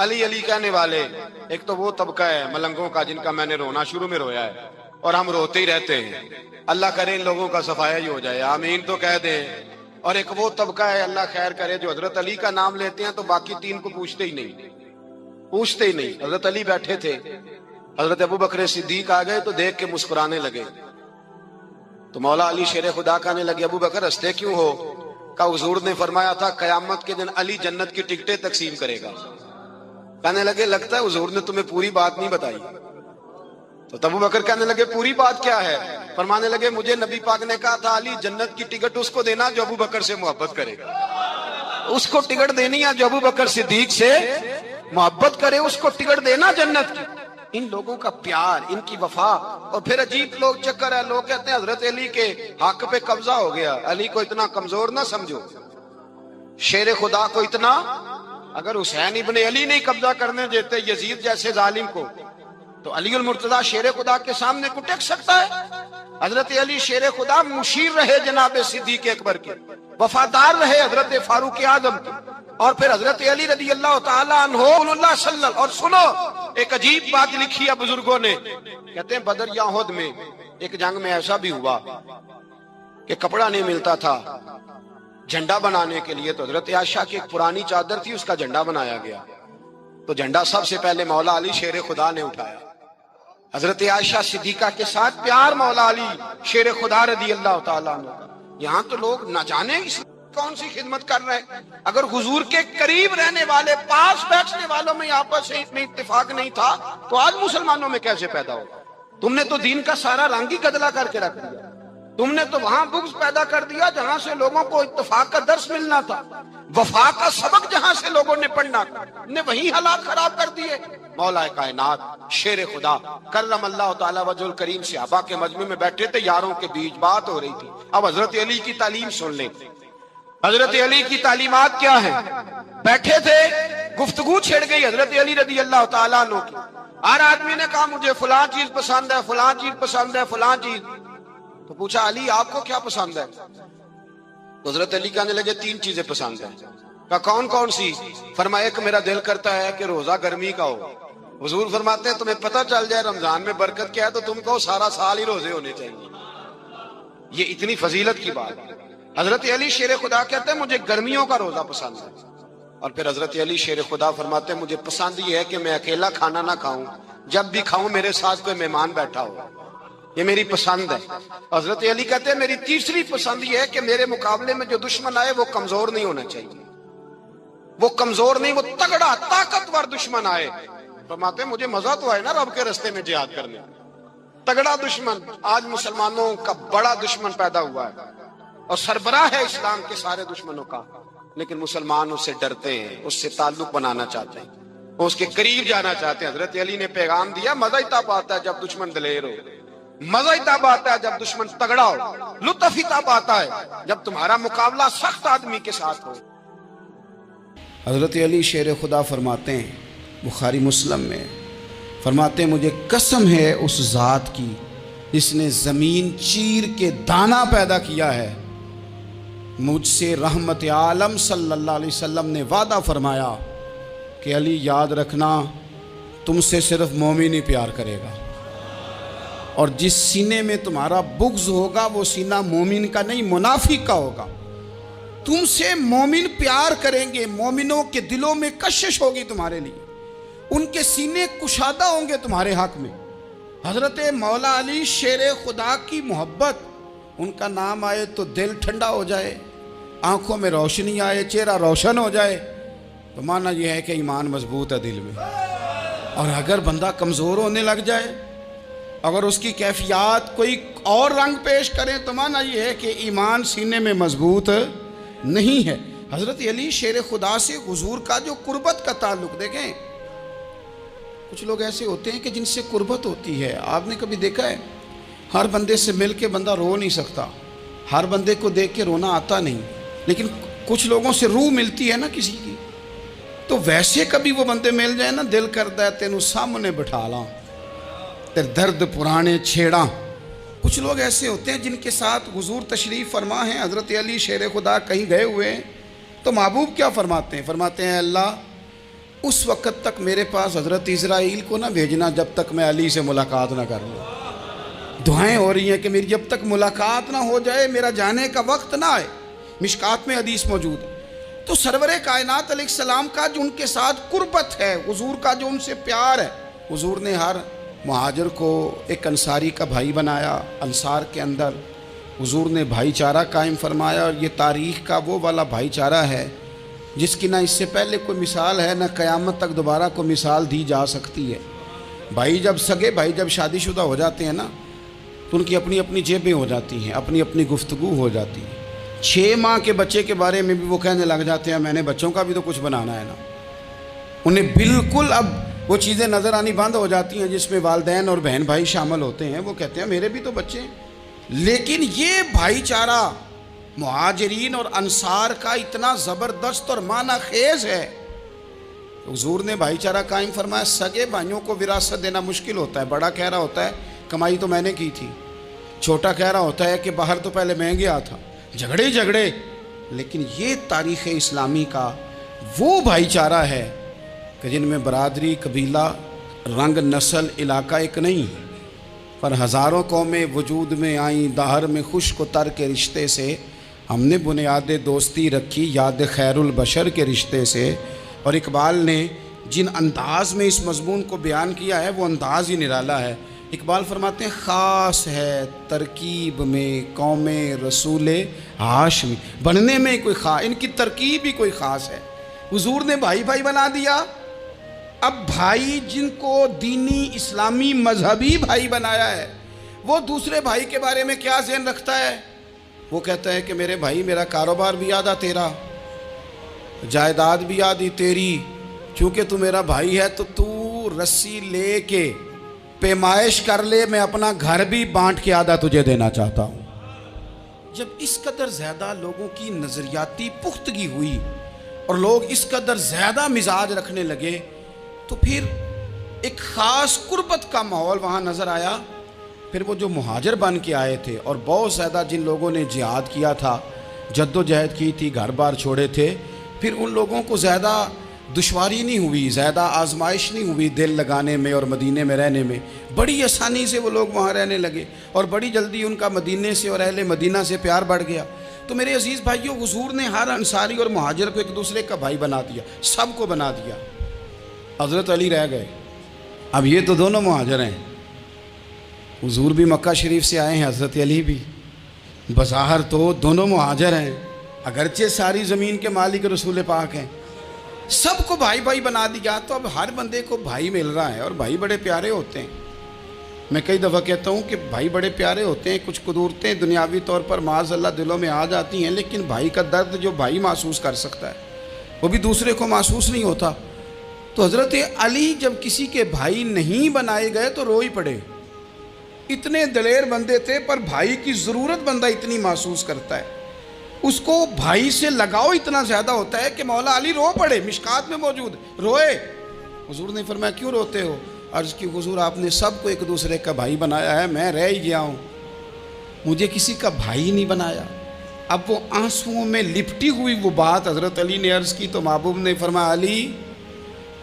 علی علی کہنے والے ایک تو وہ طبقہ ہے ملنگوں کا جن کا میں نے رونا شروع میں رویا ہے اور ہم روتے ہی رہتے ہیں، اللہ کرے ان لوگوں کا صفایا ہی ہو جائے، آمین تو کہہ دیں۔ اور ایک وہ طبقہ ہے اللہ خیر کرے جو حضرت علی کا نام لیتے ہیں تو باقی تین کو پوچھتے ہی نہیں۔ حضرت علی بیٹھے تھے، حضرت ابوبکر صدیق آ گئے تو دیکھ کے مسکرانے لگے، تو مولا علی شیر خدا کہنے لگے ابوبکر ہنستے کیوں ہو؟ کہ حضور نے فرمایا تھا قیامت کے دن علی جنت کی ٹکٹیں تقسیم کرے گا۔ کہنے لگے لگتا ہے حضور نے تمہیں پوری بات نہیں بتائی۔ تو ابوبکر کہنے لگے پوری بات کیا ہے؟ فرمانے لگے مجھے نبی پاک نے کہا تھا علی جنت کی ٹکٹ اس کو دینا جو ابوبکر سے محبت کرے گا، اس کو ٹکٹ دینی ہے جو ابوبکر صدیق سے محبت کرے، اس کو ٹکٹ دینا جنت کی۔ ان لوگوں کا پیار، ان کی وفا۔ اور پھر عجیب لوگ چکر ہے، لوگ کہتے ہیں حضرت علی کے حق پہ قبضہ ہو گیا، علی کو اتنا کمزور نہ سمجھو، شیر خدا کو اتنا، اگر حسین ابن علی نہیں قبضہ کرنے دیتے یزید جیسے ظالم کو تو علی المرتضیٰ شیر خدا کے سامنے کو ٹک سکتا ہے؟ حضرت علی شیر خدا مشیر رہے جناب صدیق اکبر کے، وفادار رہے حضرت فاروق اعظم کے، اور پھر حضرت علی رضی اللہ تعالیٰ عنہ اللہ صلی اللہ۔ اور سنو ایک عجیب بات لکھی ہے بزرگوں نے، کہتے ہیں بدر یا احد میں ایک جنگ میں ایسا بھی ہوا کہ کپڑا نہیں ملتا تھا جھنڈا بنانے کے لیے، تو حضرت عائشہ کی ایک پرانی چادر تھی، اس کا جھنڈا بنایا گیا، تو جھنڈا سب سے پہلے مولا علی شیر خدا نے اٹھایا۔ حضرت عائشہ صدیقہ کے ساتھ پیار مولا علی شیر خدا رضی اللہ تعالیٰ عنہ کا۔ یہاں تو لوگ نہ جانے اس کون سی خدمت کر رہے ہیں۔ اگر حضور کے قریب رہنے والے پاس بیٹھنے والوں میں آپس میں اتفاق نہیں تھا تو آج مسلمانوں میں کیسے پیدا ہو؟ تم نے تو دین کا سارا رنگ ہی گدلا کر کے رکھ دیا، تم نے تو وہاں بغض پیدا کر دیا جہاں سے لوگوں کو اتفاق کا درس ملنا تھا، وفا کا سبق جہاں سے لوگوں نے پڑھنا نے وہی حالات خراب کر دیے۔ مولا کائنات شیر خدا کرم اللہ تعالی وجہ الکریم صحابہ کے مجمع میں بیٹھے تھے، یاروں کے بیچ بات ہو رہی تھی۔ اب حضرت علی کی تعلیم سن لیں۔ حضرت علی کی تعلیمات کیا ہیں؟ بیٹھے تھے، گفتگو چھڑ گئی حضرت علی رضی اللہ تعالیٰ عنہ کی. ہر آدمی نے کہا مجھے فلاں چیز پسند ہے، فلاں چیز پسند ہے، فلاں چیز. تو پوچھا علی آپ کو کیا پسند ہے؟ تو حضرت علی کہنے لگے 3 چیزیں پسند ہیں. کہا کون کون سی؟ فرمایا ایک میرا دل کرتا ہے کہ روزہ گرمی کا ہو. حضور فرماتے ہیں تمہیں پتہ چل جائے رمضان میں برکت کیا ہے تو تم کو سارا سال ہی روزے ہونے چاہیے. یہ اتنی فضیلت کی بات ہے. حضرت علی شیر خدا کہتے ہیں مجھے گرمیوں کا روزہ پسند ہے. اور پھر حضرت علی شیر خدا فرماتے ہیں مجھے پسند یہ ہے کہ میں اکیلا کھانا نہ کھاؤں، جب بھی کھاؤں میرے ساتھ کوئی مہمان بیٹھا ہو. یہ میری پسند ہے. حضرت علی کہتے ہیں میری تیسری پسند یہ ہے کہ میرے مقابلے میں جو دشمن آئے وہ کمزور نہیں ہونا چاہیے. وہ کمزور نہیں، وہ تگڑا طاقتور دشمن آئے. فرماتے ہیں مجھے مزہ تو آئے نا رب کے رستے میں جہاد کرنے. تگڑا دشمن. آج مسلمانوں کا بڑا دشمن پیدا ہوا ہے اور سربراہ ہے اسلام کے سارے دشمنوں کا، لیکن مسلمان اس سے ڈرتے ہیں، اس سے تعلق بنانا چاہتے ہیں، اس کے قریب جانا چاہتے ہیں. حضرت علی نے پیغام دیا مزہ ہی تب آتا ہے جب دشمن دلیر ہو، مزہ ہی تب آتا ہے جب دشمن تگڑا ہو، لطف ہی تب آتا ہے جب تمہارا مقابلہ سخت آدمی کے ساتھ ہو. حضرت علی شیر خدا فرماتے ہیں بخاری مسلم میں، فرماتے ہیں مجھے قسم ہے اس ذات کی جس نے زمین چیر کے دانہ پیدا کیا ہے، مجھ سے رحمت عالم صلی اللہ علیہ وسلم نے وعدہ فرمایا کہ علی یاد رکھنا تم سے صرف مومن ہی پیار کرے گا، اور جس سینے میں تمہارا بغض ہوگا وہ سینہ مومن کا نہیں منافق کا ہوگا. تم سے مومن پیار کریں گے، مومنوں کے دلوں میں کشش ہوگی تمہارے لیے، ان کے سینے کشادہ ہوں گے تمہارے حق میں. حضرت مولا علی شیر خدا کی محبت، ان کا نام آئے تو دل ٹھنڈا ہو جائے، آنکھوں میں روشنی آئے، چہرہ روشن ہو جائے، تو معنی یہ ہے کہ ایمان مضبوط ہے دل میں. اور اگر بندہ کمزور ہونے لگ جائے، اگر اس کی کیفیات کوئی اور رنگ پیش کریں، تو معنی یہ ہے کہ ایمان سینے میں مضبوط نہیں ہے. حضرت علی شیر خدا سے حضور کا جو قربت کا تعلق، دیکھیں کچھ لوگ ایسے ہوتے ہیں کہ جن سے قربت ہوتی ہے. آپ نے کبھی دیکھا ہے ہر بندے سے مل کے بندہ رو نہیں سکتا، ہر بندے کو دیکھ کے رونا آتا نہیں، لیکن کچھ لوگوں سے روح ملتی ہے نا کسی کی، تو ویسے کبھی وہ بندے مل جائیں نا دل کرتا ہے تینوں سامنے بٹھا لاں تیرے درد پرانے چھیڑاں. کچھ لوگ ایسے ہوتے ہیں جن کے ساتھ حضور تشریف فرما ہیں، حضرت علی شیر خدا کہیں گئے ہوئے ہیں تو محبوب کیا فرماتے ہیں؟ فرماتے ہیں اللہ اس وقت تک میرے پاس حضرت اسرائیل کو نہ بھیجنا جب تک میں علی سے ملاقات نہ کر لوں. دعائیں ہو رہی ہیں کہ میری جب تک ملاقات نہ ہو جائے میرا جانے کا وقت نہ آئے. مشکات میں حدیث موجود ہے. تو سرور کائنات علیہ السلام کا جو ان کے ساتھ قربت ہے، حضور کا جو ان سے پیار ہے، حضور نے ہر مہاجر کو ایک انصاری کا بھائی بنایا. انصار کے اندر حضور نے بھائی چارہ قائم فرمایا، اور یہ تاریخ کا وہ والا بھائی چارہ ہے جس کی نہ اس سے پہلے کوئی مثال ہے، نہ قیامت تک دوبارہ کوئی مثال دی جا سکتی ہے. بھائی جب سگے بھائی جب شادی شدہ ہو جاتے ہیں نا تو ان کی اپنی اپنی جیبیں ہو جاتی ہیں، اپنی اپنی گفتگو ہو جاتی ہے. 6 ماہ کے بچے کے بارے میں بھی وہ کہنے لگ جاتے ہیں میں نے بچوں کا بھی تو کچھ بنانا ہے نا. انہیں بالکل اب وہ چیزیں نظر آنی بند ہو جاتی ہیں جس میں والدین اور بہن بھائی شامل ہوتے ہیں. وہ کہتے ہیں میرے بھی تو بچے ہیں. لیکن یہ بھائی چارہ مہاجرین اور انصار کا اتنا زبردست اور معنی خیز ہے. حضور نے بھائی چارہ قائم فرمایا. سگے بھائیوں کو وراثت دینا مشکل ہوتا ہے. بڑا کہہ رہا ہوتا ہے کمائی تو میں نے کی تھی، چھوٹا کہہ رہا ہوتا ہے کہ باہر تو پہلے میں گیا تھا. جھگڑے. لیکن یہ تاریخ اسلامی کا وہ بھائی چارہ ہے کہ جن میں برادری، قبیلہ، رنگ، نسل، علاقہ ایک نہیں، پر ہزاروں قومیں وجود میں آئیں. دہر میں خشک و تر کے رشتے سے ہم نے بنیاد دوستی رکھی، یاد خیر البشر کے رشتے سے. اور اقبال نے جن انداز میں اس مضمون کو بیان کیا ہے وہ انداز ہی نرالا ہے. اقبال فرماتے ہیں خاص ہے ترکیب میں قوم رسول ہاشمی. بننے میں کوئی ان کی ترکیب ہی کوئی خاص ہے. حضور نے بھائی بھائی بنا دیا. اب بھائی جن کو دینی اسلامی مذہبی بھائی بنایا ہے وہ دوسرے بھائی کے بارے میں کیا ذہن رکھتا ہے؟ وہ کہتا ہے کہ میرے بھائی میرا کاروبار بھی یاد آ تیرا، جائیداد بھی یاد ہی تیری، چونکہ تو میرا بھائی ہے تو تو رسی لے کے پیمائش کر لے، میں اپنا گھر بھی بانٹ کے آدھا تجھے دینا چاہتا ہوں. جب اس قدر زیادہ لوگوں کی نظریاتی پختگی ہوئی اور لوگ اس قدر زیادہ مزاج رکھنے لگے تو پھر ایک خاص قربت کا ماحول وہاں نظر آیا. پھر وہ جو مہاجر بن کے آئے تھے اور بہت زیادہ جن لوگوں نے جہاد کیا تھا، جد و جہد کی تھی، گھر بار چھوڑے تھے، پھر ان لوگوں کو زیادہ دشواری نہیں ہوئی، زیادہ آزمائش نہیں ہوئی دل لگانے میں اور مدینے میں رہنے میں. بڑی آسانی سے وہ لوگ وہاں رہنے لگے اور بڑی جلدی ان کا مدینے سے اور اہل مدینہ سے پیار بڑھ گیا. تو میرے عزیز بھائیوں، حضور نے ہر انصاری اور مہاجر کو ایک دوسرے کا بھائی بنا دیا، سب کو بنا دیا. حضرت علی رہ گئے. اب یہ تو دونوں مہاجر ہیں. حضور بھی مکہ شریف سے آئے ہیں، حضرت علی بھی. بظاہر تو دونوں مہاجر ہیں، اگرچہ ساری زمین کے مالک رسول پاک ہیں. سب کو بھائی بھائی بنا دیا. تو اب ہر بندے کو بھائی مل رہا ہے اور بھائی بڑے پیارے ہوتے ہیں. میں کئی دفعہ کہتا ہوں کہ بھائی بڑے پیارے ہوتے ہیں. کچھ قدورتیں دنیاوی طور پر معاذ اللہ دلوں میں آ جاتی ہیں، لیکن بھائی کا درد جو بھائی محسوس کر سکتا ہے وہ بھی دوسرے کو محسوس نہیں ہوتا. تو حضرت علی جب کسی کے بھائی نہیں بنائے گئے تو رو ہی پڑے. اتنے دلیر بندے تھے، پر بھائی کی ضرورت بندہ اتنی محسوس کرتا ہے، اس کو بھائی سے لگاؤ اتنا زیادہ ہوتا ہے کہ مولا علی رو پڑے. مشکات میں موجود روئے. حضور نے فرمایا کیوں روتے ہو؟ عرض کی حضور آپ نے سب کو ایک دوسرے کا بھائی بنایا ہے، میں رہ ہی گیا ہوں، مجھے کسی کا بھائی نہیں بنایا. اب وہ آنسوؤں میں لپٹی ہوئی وہ بات حضرت علی نے عرض کی تو محبوب نے فرمایا علی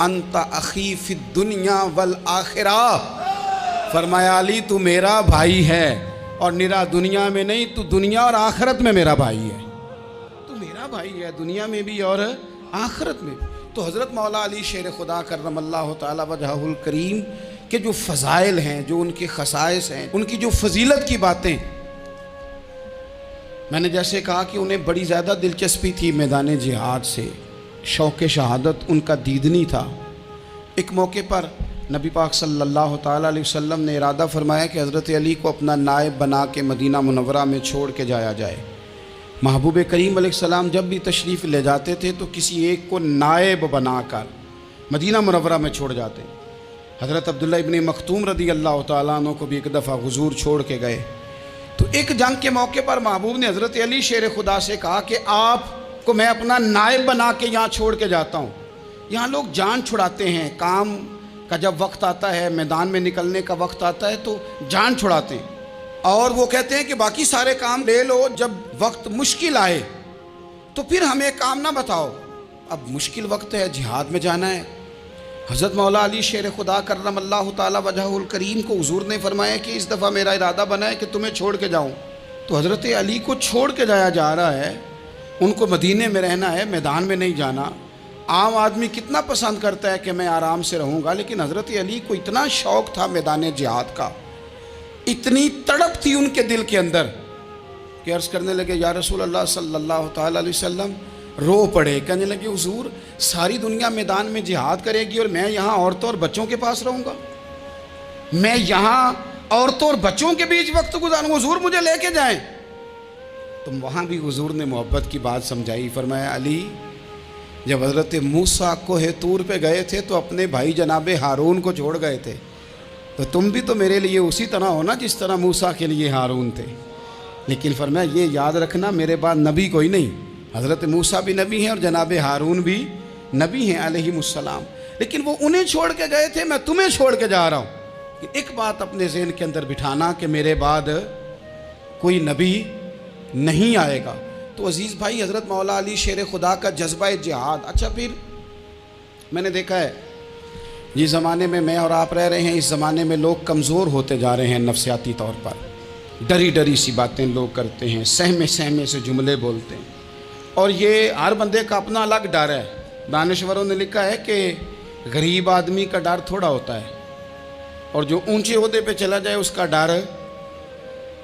انت اخی فی الدنیا والآخرہ. فرمایا علی تو میرا بھائی ہے اور نرا دنیا میں نہیں، تو دنیا اور آخرت میں میرا بھائی ہے. تو میرا بھائی ہے دنیا میں بھی اور آخرت میں. تو حضرت مولا علی شیر خدا کرم اللہ تعالی وجہہ الکریم کے جو فضائل ہیں، جو ان کے خصائص ہیں، ان کی جو فضیلت کی باتیں، میں نے جیسے کہا کہ انہیں بڑی زیادہ دلچسپی تھی میدان جہاد سے، شوق شہادت ان کا دیدنی تھا. ایک موقع پر نبی پاک صلی اللہ تعالیٰ علیہ وسلم نے ارادہ فرمایا کہ حضرت علی کو اپنا نائب بنا کے مدینہ منورہ میں چھوڑ کے جایا جائے. محبوب کریم علیہ السلام جب بھی تشریف لے جاتے تھے تو کسی ایک کو نائب بنا کر مدینہ منورہ میں چھوڑ جاتے. حضرت عبداللہ ابن مختوم رضی اللہ تعالیٰ عنہ کو بھی ایک دفعہ حضور چھوڑ کے گئے. تو ایک جنگ کے موقع پر محبوب نے حضرت علی شیر خدا سے کہا کہ آپ کو میں اپنا نائب بنا کے یہاں چھوڑ کے جاتا ہوں. یہاں لوگ جان چھڑاتے ہیں، کام کا جب وقت آتا ہے، میدان میں نکلنے کا وقت آتا ہے تو جان چھڑاتے ہیں، اور وہ کہتے ہیں کہ باقی سارے کام لے لو، جب وقت مشکل آئے تو پھر ہمیں کام نہ بتاؤ. اب مشکل وقت ہے، جہاد میں جانا ہے. حضرت مولا علی شیر خدا کرم اللہ تعالی وجہہ الکریم کو حضور نے فرمایا کہ اس دفعہ میرا ارادہ بنا ہے کہ تمہیں چھوڑ کے جاؤں. تو حضرت علی کو چھوڑ کے جایا جا رہا ہے، ان کو مدینے میں رہنا ہے، میدان میں نہیں جانا. عام آدمی کتنا پسند کرتا ہے کہ میں آرام سے رہوں گا، لیکن حضرت علی کو اتنا شوق تھا میدان جہاد کا، اتنی تڑپ تھی ان کے دل کے اندر کہ عرض کرنے لگے یا رسول اللہ صلی اللہ تعالیٰ علیہ وسلم. رو پڑے، کہنے لگے حضور ساری دنیا میدان میں جہاد کرے گی اور میں یہاں عورتوں اور بچوں کے پاس رہوں گا، میں یہاں عورتوں اور بچوں کے بیچ وقت گزاروں، حضور مجھے لے کے جائیں. تو وہاں بھی حضور نے محبت کی بات سمجھائی. فرمایا علی جب حضرت موسیٰ کوہ طور پہ گئے تھے تو اپنے بھائی جناب ہارون کو چھوڑ گئے تھے، تو تم بھی تو میرے لیے اسی طرح ہونا جس طرح موسیٰ کے لیے ہارون تھے. لیکن فرمایا یہ یاد رکھنا میرے بعد نبی کوئی نہیں، حضرت موسیٰ بھی نبی ہیں اور جناب ہارون بھی نبی ہیں علیہم السلام، لیکن وہ انہیں چھوڑ کے گئے تھے، میں تمہیں چھوڑ کے جا رہا ہوں. کہ ایک بات اپنے ذہن کے اندر بٹھانا کہ میرے بعد کوئی نبی نہیں آئے گا. تو عزیز بھائی حضرت مولا علی شیر خدا کا جذبہ جہاد. اچھا پھر میں نے دیکھا ہے جس زمانے میں اور آپ رہ رہے ہیں، اس زمانے میں لوگ کمزور ہوتے جا رہے ہیں نفسیاتی طور پر. ڈری ڈری سی باتیں لوگ کرتے ہیں، سہمے سہمے سے جملے بولتے ہیں، اور یہ ہر بندے کا اپنا الگ ڈر ہے. دانشوروں نے لکھا ہے کہ غریب آدمی کا ڈر تھوڑا ہوتا ہے اور جو اونچے عہدے پہ چلا جائے اس کا ڈر،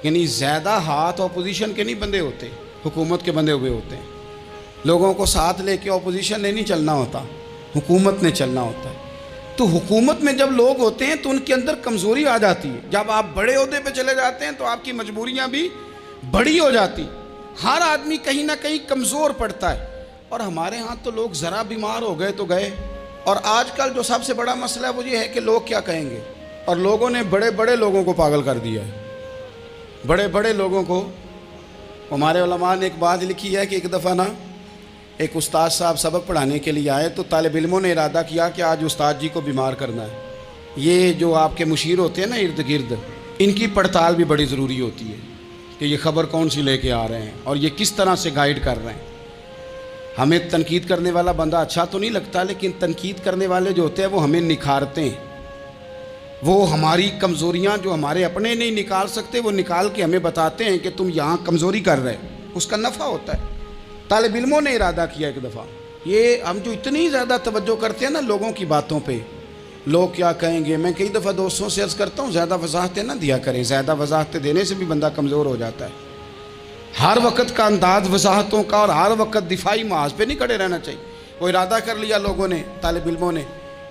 یعنی زیادہ ہاتھ اپوزیشن کے نہیں بندے ہوتے، حکومت کے بندے ہوئے ہوتے ہیں. لوگوں کو ساتھ لے کے اپوزیشن نے نہیں چلنا ہوتا، حکومت نے چلنا ہوتا ہے. تو حکومت میں جب لوگ ہوتے ہیں تو ان کے اندر کمزوری آ جاتی ہے. جب آپ بڑے عہدے پہ چلے جاتے ہیں تو آپ کی مجبوریاں بھی بڑی ہو جاتی. ہر آدمی کہیں نہ کہیں کمزور پڑتا ہے. اور ہمارے ہاں تو لوگ ذرا بیمار ہو گئے تو گئے. اور آج کل جو سب سے بڑا مسئلہ ہے وہ یہ ہے کہ لوگ کیا کہیں گے، اور لوگوں نے بڑے بڑے لوگوں کو پاگل کر دیا ہے. بڑے بڑے لوگوں کو ہمارے علماء نے ایک بات لکھی ہے کہ ایک دفعہ نا ایک استاد صاحب سبق پڑھانے کے لیے آئے تو طالب علموں نے ارادہ کیا کہ آج استاد جی کو بیمار کرنا ہے. یہ جو آپ کے مشیر ہوتے ہیں نا ارد گرد، ان کی پڑتال بھی بڑی ضروری ہوتی ہے کہ یہ خبر کون سی لے کے آ رہے ہیں اور یہ کس طرح سے گائیڈ کر رہے ہیں. ہمیں تنقید کرنے والا بندہ اچھا تو نہیں لگتا، لیکن تنقید کرنے والے جو ہوتے ہیں وہ ہمیں نکھارتے ہیں. وہ ہماری کمزوریاں جو ہمارے اپنے نہیں نکال سکتے وہ نکال کے ہمیں بتاتے ہیں کہ تم یہاں کمزوری کر رہے، اس کا نفع ہوتا ہے. طالب علموں نے ارادہ کیا ایک دفعہ، یہ ہم جو اتنی زیادہ توجہ کرتے ہیں نا لوگوں کی باتوں پہ، لوگ کیا کہیں گے، میں کئی دفعہ دوستوں سے عرض کرتا ہوں زیادہ وضاحتیں نہ دیا کریں، زیادہ وضاحتیں دینے سے بھی بندہ کمزور ہو جاتا ہے. ہر وقت کا انداز وضاحتوں کا اور ہر وقت دفاعی محاذ پہ نہیں کھڑے رہنا چاہیے. وہ ارادہ کر لیا لوگوں نے، طالب علموں نے،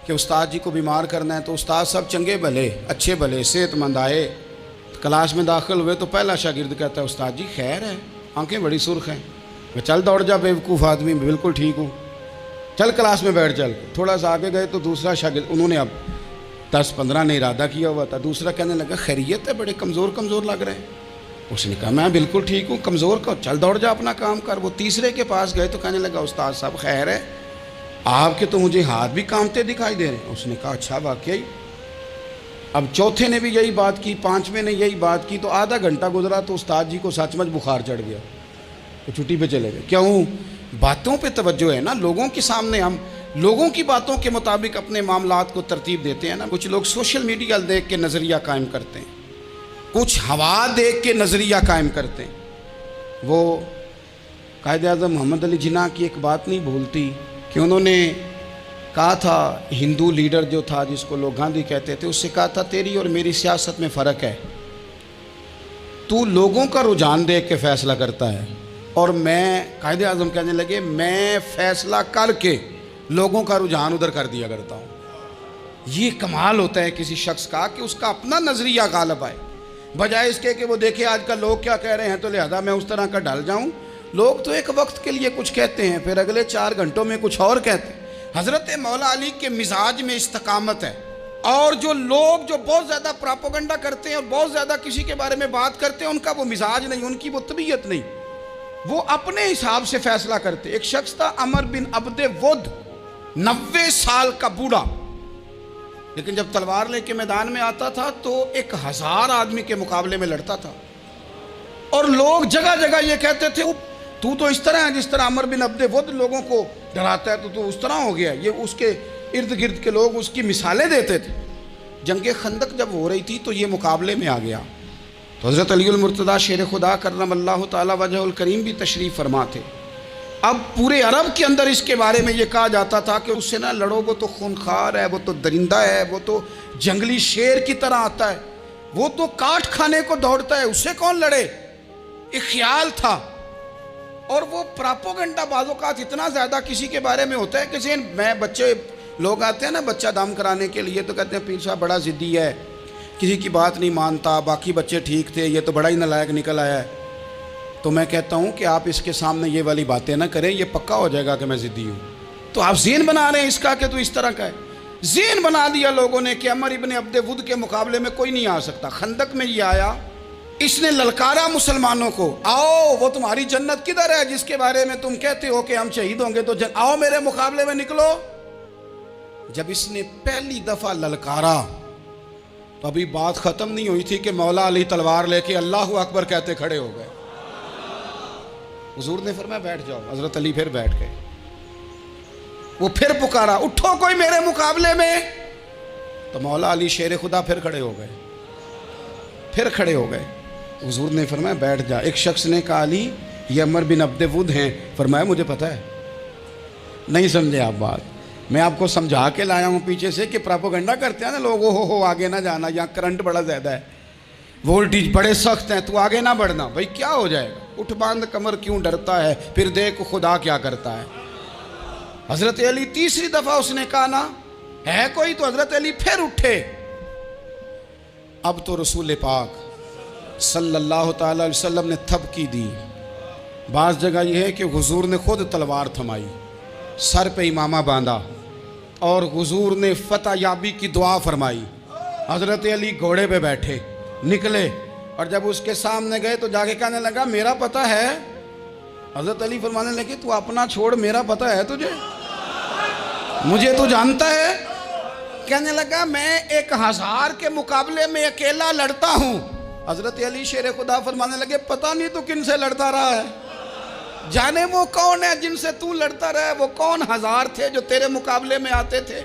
کہ استاد جی کو بیمار کرنا ہے. تو استاد سب چنگے بھلے اچھے بھلے صحت مند آئے، کلاس میں داخل ہوئے تو پہلا شاگرد کہتا ہے استاد جی خیر ہے، آنکھیں بڑی سرخ ہیں. میں چل دوڑ جا بیوقوف آدمی، بالکل ٹھیک ہوں، چل کلاس میں بیٹھ. چل تھوڑا سا آگے گئے تو دوسرا شاگرد، انہوں نے اب 10-15 نے ارادہ کیا ہوا تھا، دوسرا کہنے لگا خیریت ہے، بڑے کمزور کمزور لگ رہے ہیں. اس نے کہا میں بالکل ٹھیک ہوں، کمزور کا چل دوڑ جا اپنا کام کر. وہ تیسرے کے پاس گئے تو کہنے لگا استاد صاحب خیر ہے، آپ کے تو مجھے ہاتھ بھی کامتے دکھائی دے رہے ہیں. اس نے کہا اچھا واقعی. اب چوتھے نے بھی یہی بات کی، پانچویں نے یہی بات کی. تو آدھا گھنٹہ گزرا تو استاد جی کو سچ مچ بخار چڑھ گیا، تو چھٹی پہ چلے گئے. کیوں؟ باتوں پہ توجہ ہے نا، لوگوں کے سامنے ہم لوگوں کی باتوں کے مطابق اپنے معاملات کو ترتیب دیتے ہیں نا. کچھ لوگ سوشل میڈیا دیکھ کے نظریہ قائم کرتے ہیں، کچھ ہوا دیکھ کے نظریہ قائم کرتے ہیں. وہ قائد اعظم محمد علی جناح کی ایک بات نہیں بھولتی کہ انہوں نے کہا تھا، ہندو لیڈر جو تھا جس کو لوگ گاندھی کہتے تھے، اس سے کہا تھا تیری اور میری سیاست میں فرق ہے، تو لوگوں کا رجحان دیکھ کے فیصلہ کرتا ہے اور میں، قائد اعظم کہنے لگے، میں فیصلہ کر کے لوگوں کا رجحان ادھر کر دیا کرتا ہوں. یہ کمال ہوتا ہے کسی شخص کا کہ اس کا اپنا نظریہ غالب آئے، بجائے اس کے کہ وہ دیکھے آج کل لوگ کیا کہہ رہے ہیں تو لہذا میں اس طرح کا ڈھل جاؤں. لوگ تو ایک وقت کے لیے کچھ کہتے ہیں، پھر اگلے 4 گھنٹوں میں کچھ اور کہتے ہیں. حضرت مولا علی کے مزاج میں استقامت ہے. اور جو لوگ جو بہت زیادہ پراپوگنڈا کرتے ہیں اور بہت زیادہ کسی کے بارے میں بات کرتے ہیں، ان کا وہ مزاج نہیں، ان کی وہ طبیعت نہیں، وہ اپنے حساب سے فیصلہ کرتے. ایک شخص تھا عمر بن عبد ود، 90 سال کا بوڑھا، لیکن جب تلوار لے کے میدان میں آتا تھا تو 1000 آدمی کے مقابلے میں لڑتا تھا. اور لوگ جگہ جگہ یہ کہتے تھے تو اس طرح ہے جس طرح عمر بن عبد ود لوگوں کو ڈراتا ہے، تو اس طرح ہو گیا. یہ اس کے ارد گرد کے لوگ اس کی مثالیں دیتے تھے. جنگ خندق جب ہو رہی تھی تو یہ مقابلے میں آ گیا. تو حضرت علی المرتضیٰ شیر خدا کرم اللہ تعالی وجہ الکریم بھی تشریف فرما تھے. اب پورے عرب کے اندر اس کے بارے میں یہ کہا جاتا تھا کہ اس سے نہ لڑو، وہ تو خونخوار ہے، وہ تو درندہ ہے، وہ تو جنگلی شیر کی طرح آتا ہے، وہ تو کاٹ کھانے کو دوڑتا ہے، اس سے کون لڑے. ایک خیال تھا. اور وہ پراپوگنڈا بعض اوقات اتنا زیادہ کسی کے بارے میں ہوتا ہے کہ ذہن میں، بچے لوگ آتے ہیں نا بچہ دم کرانے کے لیے تو کہتے ہیں پیر صاحب بڑا ضدی ہے، کسی کی بات نہیں مانتا، باقی بچے ٹھیک تھے، یہ تو بڑا ہی نالائق نکل آیا ہے. تو میں کہتا ہوں کہ آپ اس کے سامنے یہ والی باتیں نہ کریں، یہ پکا ہو جائے گا کہ میں ضدی ہوں. تو آپ ذہن بنا رہے ہیں اس کا کہ تو اس طرح کا ہے. ذہن بنا دیا لوگوں نے کہ عمر ابن عبد ود کے مقابلے میں کوئی نہیں آ سکتا. خندق میں یہ آیا، اس نے للکارا مسلمانوں کو، آؤ وہ تمہاری جنت کدھر ہے جس کے بارے میں تم کہتے ہو کہ ہم شہید ہوں گے، تو آؤ میرے مقابلے میں نکلو. جب اس نے پہلی دفعہ للکارا تو ابھی بات ختم نہیں ہوئی تھی کہ مولا علی تلوار لے کے اللہ اکبر کہتے کھڑے ہو گئے. حضور نے فرمایا بیٹھ جاؤ. حضرت علی پھر بیٹھ گئے. وہ پھر پکارا اٹھو کوئی میرے مقابلے میں، تو مولا علی شیر خدا پھر کھڑے ہو گئے، پھر کھڑے ہو گئے. حضور نے فرمایا بیٹھ جا. ایک شخص نے کہا علی یہ عمر بن عبد ود ہیں. فرمایا مجھے پتہ ہے. نہیں سمجھے آپ بات، میں آپ کو سمجھا کے لایا ہوں پیچھے سے کہ پراپوگنڈا کرتے ہیں نا لوگ، ہو آگے نہ جانا، یہاں کرنٹ بڑا زیادہ ہے، وولٹیج بڑے سخت ہیں، تو آگے نہ بڑھنا. بھائی کیا ہو جائے گا، اٹھ باندھ کمر کیوں ڈرتا ہے، پھر دیکھ خدا کیا کرتا ہے. حضرت علی تیسری دفعہ اس نے کہا نا ہے کوئی، تو حضرت علی پھر اٹھے. اب تو رسول پاک صلی اللہ تعالی علیہ وسلم نے تھپکی دی. بعض جگہ یہ ہے کہ حضور نے خود تلوار تھمائی، سر پہ امامہ باندھا اور حضور نے فتح یابی کی دعا فرمائی. حضرت علی گھوڑے پہ بیٹھے، نکلے اور جب اس کے سامنے گئے تو جا کے کہنے لگا میرا پتہ ہے. حضرت علی فرمانے لگے تو اپنا چھوڑ، میرا پتہ ہے تجھے؟ مجھے تو جانتا ہے. کہنے لگا میں 1000 کے مقابلے میں اکیلا لڑتا ہوں. حضرت علی شیر خدا فرمانے لگے پتہ نہیں تو کن سے لڑتا رہا ہے، جانے وہ کون ہے جن سے تو لڑتا رہا ہے، وہ کون 1000 تھے جو تیرے مقابلے میں آتے تھے،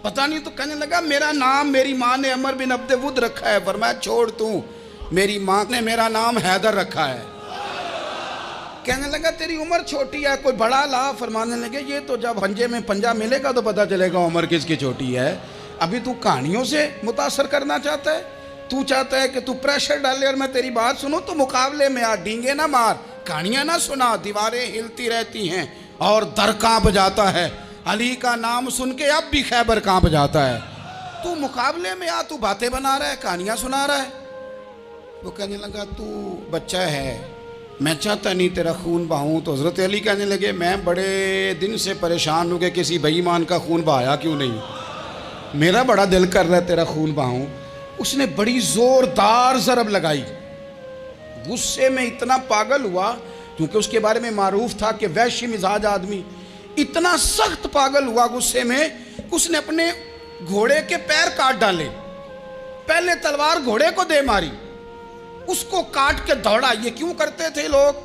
پتہ نہیں. تو کہنے لگا میرا نام میری ماں نے عمر بن عبد ود رکھا ہے. فرمایا چھوڑ تو، میری ماں نے میرا نام حیدر رکھا ہے. کہنے لگا تیری عمر چھوٹی ہے، کوئی بڑا لا. فرمانے لگے یہ تو جب پنجے میں پنجہ ملے گا تو پتہ چلے گا عمر کس کی چھوٹی ہے. ابھی تو کہانیوں سے متاثر کرنا چاہتا ہے، تو چاہتا ہے کہ تو پریشر ڈالے اور میں تیری بات سنوں. تو مقابلے میں آ، ڈینگے نہ مار، کہانیاں نہ سنا، دیواریں ہلتی رہتی ہیں اور در کانپ جاتا ہے. علی کا نام سن کے اب بھی خیبر کانپ جاتا ہے. تو مقابلے میں آ، تو باتیں بنا رہا ہے، کہانیاں سنا رہا ہے. وہ کہنے لگا تو بچہ ہے، میں چاہتا نہیں تیرا خون بہاؤں. تو حضرت علی کہنے لگے میں بڑے دن سے پریشان ہوں کہ کسی بے ایمان کا خون بہایا کیوں نہیں، میرا بڑا دل کر رہا ہے تیرا خون بہاؤں. اس نے بڑی زوردار ضرب لگائی. غصے میں اتنا پاگل ہوا، کیونکہ اس کے بارے میں معروف تھا کہ وحشی مزاج آدمی، اتنا سخت پاگل ہوا غصے میں کہ اس نے اپنے گھوڑے کے پیر کاٹ ڈالے. پہلے تلوار گھوڑے کو دے ماری، اس کو کاٹ کے دوڑا. یہ کیوں کرتے تھے لوگ،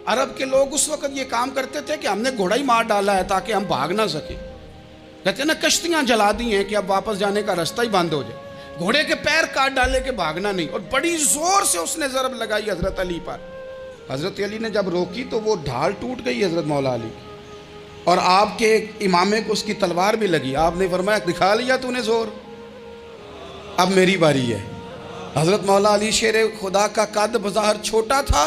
عرب کے لوگ اس وقت یہ کام کرتے تھے کہ ہم نے گھوڑا ہی مار ڈالا ہے تاکہ ہم بھاگ نہ سکیں. کہتے ہیں نا کشتیاں جلا دی ہیں کہ اب واپس جانے کا راستہ ہی بند ہو جائے. گھوڑے کے پیر کاٹ ڈالے کہ بھاگنا نہیں. اور بڑی زور سے اس نے ضرب لگائی حضرت علی پر. حضرت علی نے جب روکی تو وہ ڈھال ٹوٹ گئی حضرت مولا علی کی، اور آپ کے امامے کو اس کی تلوار بھی لگی. آپ نے فرمایا دکھا لیا تو نے زور، اب میری باری ہے. حضرت مولا علی شیر خدا کا قد بظاہر چھوٹا تھا.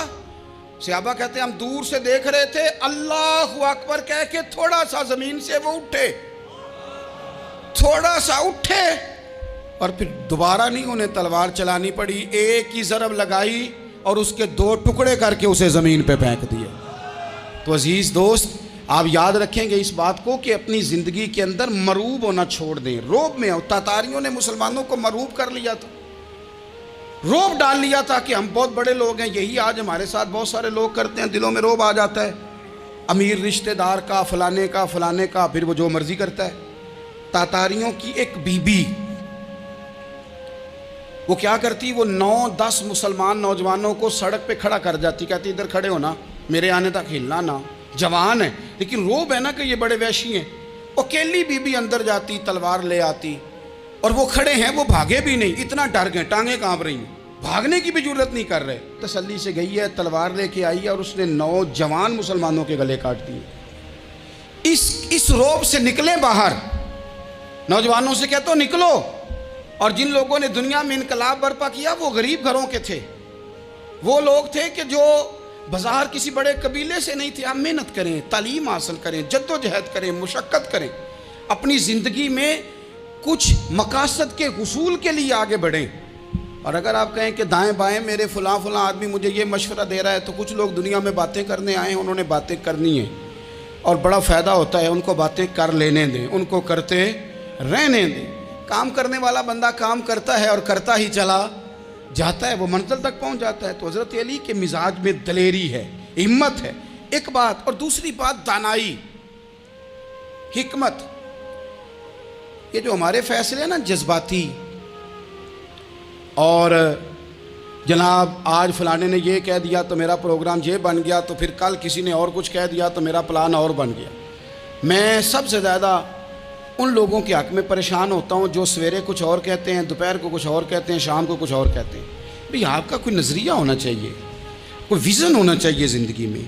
صحابہ کہتے ہیں ہم دور سے دیکھ رہے تھے، اللہ اکبر کہہ کے تھوڑا سا زمین سے وہ اٹھے، تھوڑا سا اٹھے، اور پھر دوبارہ نہیں انہیں تلوار چلانی پڑی. ایک ہی ضرب لگائی اور اس کے 2 ٹکڑے کر کے اسے زمین پہ پھینک دیے. تو عزیز دوست آپ یاد رکھیں گے اس بات کو کہ اپنی زندگی کے اندر مروب ہونا چھوڑ دیں. روب میں تاتاریوں نے مسلمانوں کو مروب کر لیا تھا، روب ڈال لیا تھا کہ ہم بہت بڑے لوگ ہیں. یہی آج ہمارے ساتھ بہت سارے لوگ کرتے ہیں، دلوں میں روب آ جاتا ہے، امیر رشتہ دار کا، فلانے کا فلانے کا، پھر وہ جو مرضی کرتا ہے. تاتاریوں کی ایک بی بی وہ کیا کرتی، وہ 9-10 مسلمان نوجوانوں کو سڑک پہ کھڑا کر جاتی، کہتی ادھر کھڑے ہونا، میرے آنے تک ہلنا نہ. جوان ہے لیکن روب ہے نا کہ یہ بڑے وحشی ہیں. اکیلی بی بی اندر جاتی، تلوار لے آتی، اور وہ کھڑے ہیں، وہ بھاگے بھی نہیں، اتنا ڈر گئے، ٹانگیں کانپ رہی ہیں، بھاگنے کی بھی جرت نہیں کر رہے. تسلی سے گئی ہے، تلوار لے کے آئی ہے، اور اس نے 9 جوان مسلمانوں کے گلے کاٹ دیے. اس روب سے نکلے باہر. نوجوانوں سے کہتا ہوں نکلو. اور جن لوگوں نے دنیا میں انقلاب برپا کیا وہ غریب گھروں کے تھے، وہ لوگ تھے کہ جو بظاہر کسی بڑے قبیلے سے نہیں تھے. آپ محنت کریں، تعلیم حاصل کریں، جد و جہد کریں، مشقت کریں، اپنی زندگی میں کچھ مقاصد کے حصول کے لیے آگے بڑھیں. اور اگر آپ کہیں کہ دائیں بائیں میرے فلاں آدمی مجھے یہ مشورہ دے رہا ہے، تو کچھ لوگ دنیا میں باتیں کرنے آئے ہیں، انہوں نے باتیں کرنی ہیں اور بڑا فائدہ ہوتا ہے. ان کو باتیں کر لینے دیں، ان کو کرتے رہنے دیں. کام کرنے والا بندہ کام کرتا ہے اور کرتا ہی چلا جاتا ہے، وہ منزل تک پہنچ جاتا ہے. تو حضرت علی کے مزاج میں دلیری ہے، ہمت ہے، ایک بات. اور دوسری بات دانائی، حکمت. یہ جو ہمارے فیصلے ہیں نا جذباتی، اور جناب آج فلانے نے یہ کہہ دیا تو میرا پروگرام یہ بن گیا، تو پھر کل کسی نے اور کچھ کہہ دیا تو میرا پلان اور بن گیا. میں سب سے زیادہ ان لوگوں کے حق میں پریشان ہوتا ہوں جو سویرے کچھ اور کہتے ہیں، دوپہر کو کچھ اور کہتے ہیں، شام کو کچھ اور کہتے ہیں. بھئی آپ کا کوئی نظریہ ہونا چاہیے، کوئی ویژن ہونا چاہیے زندگی میں،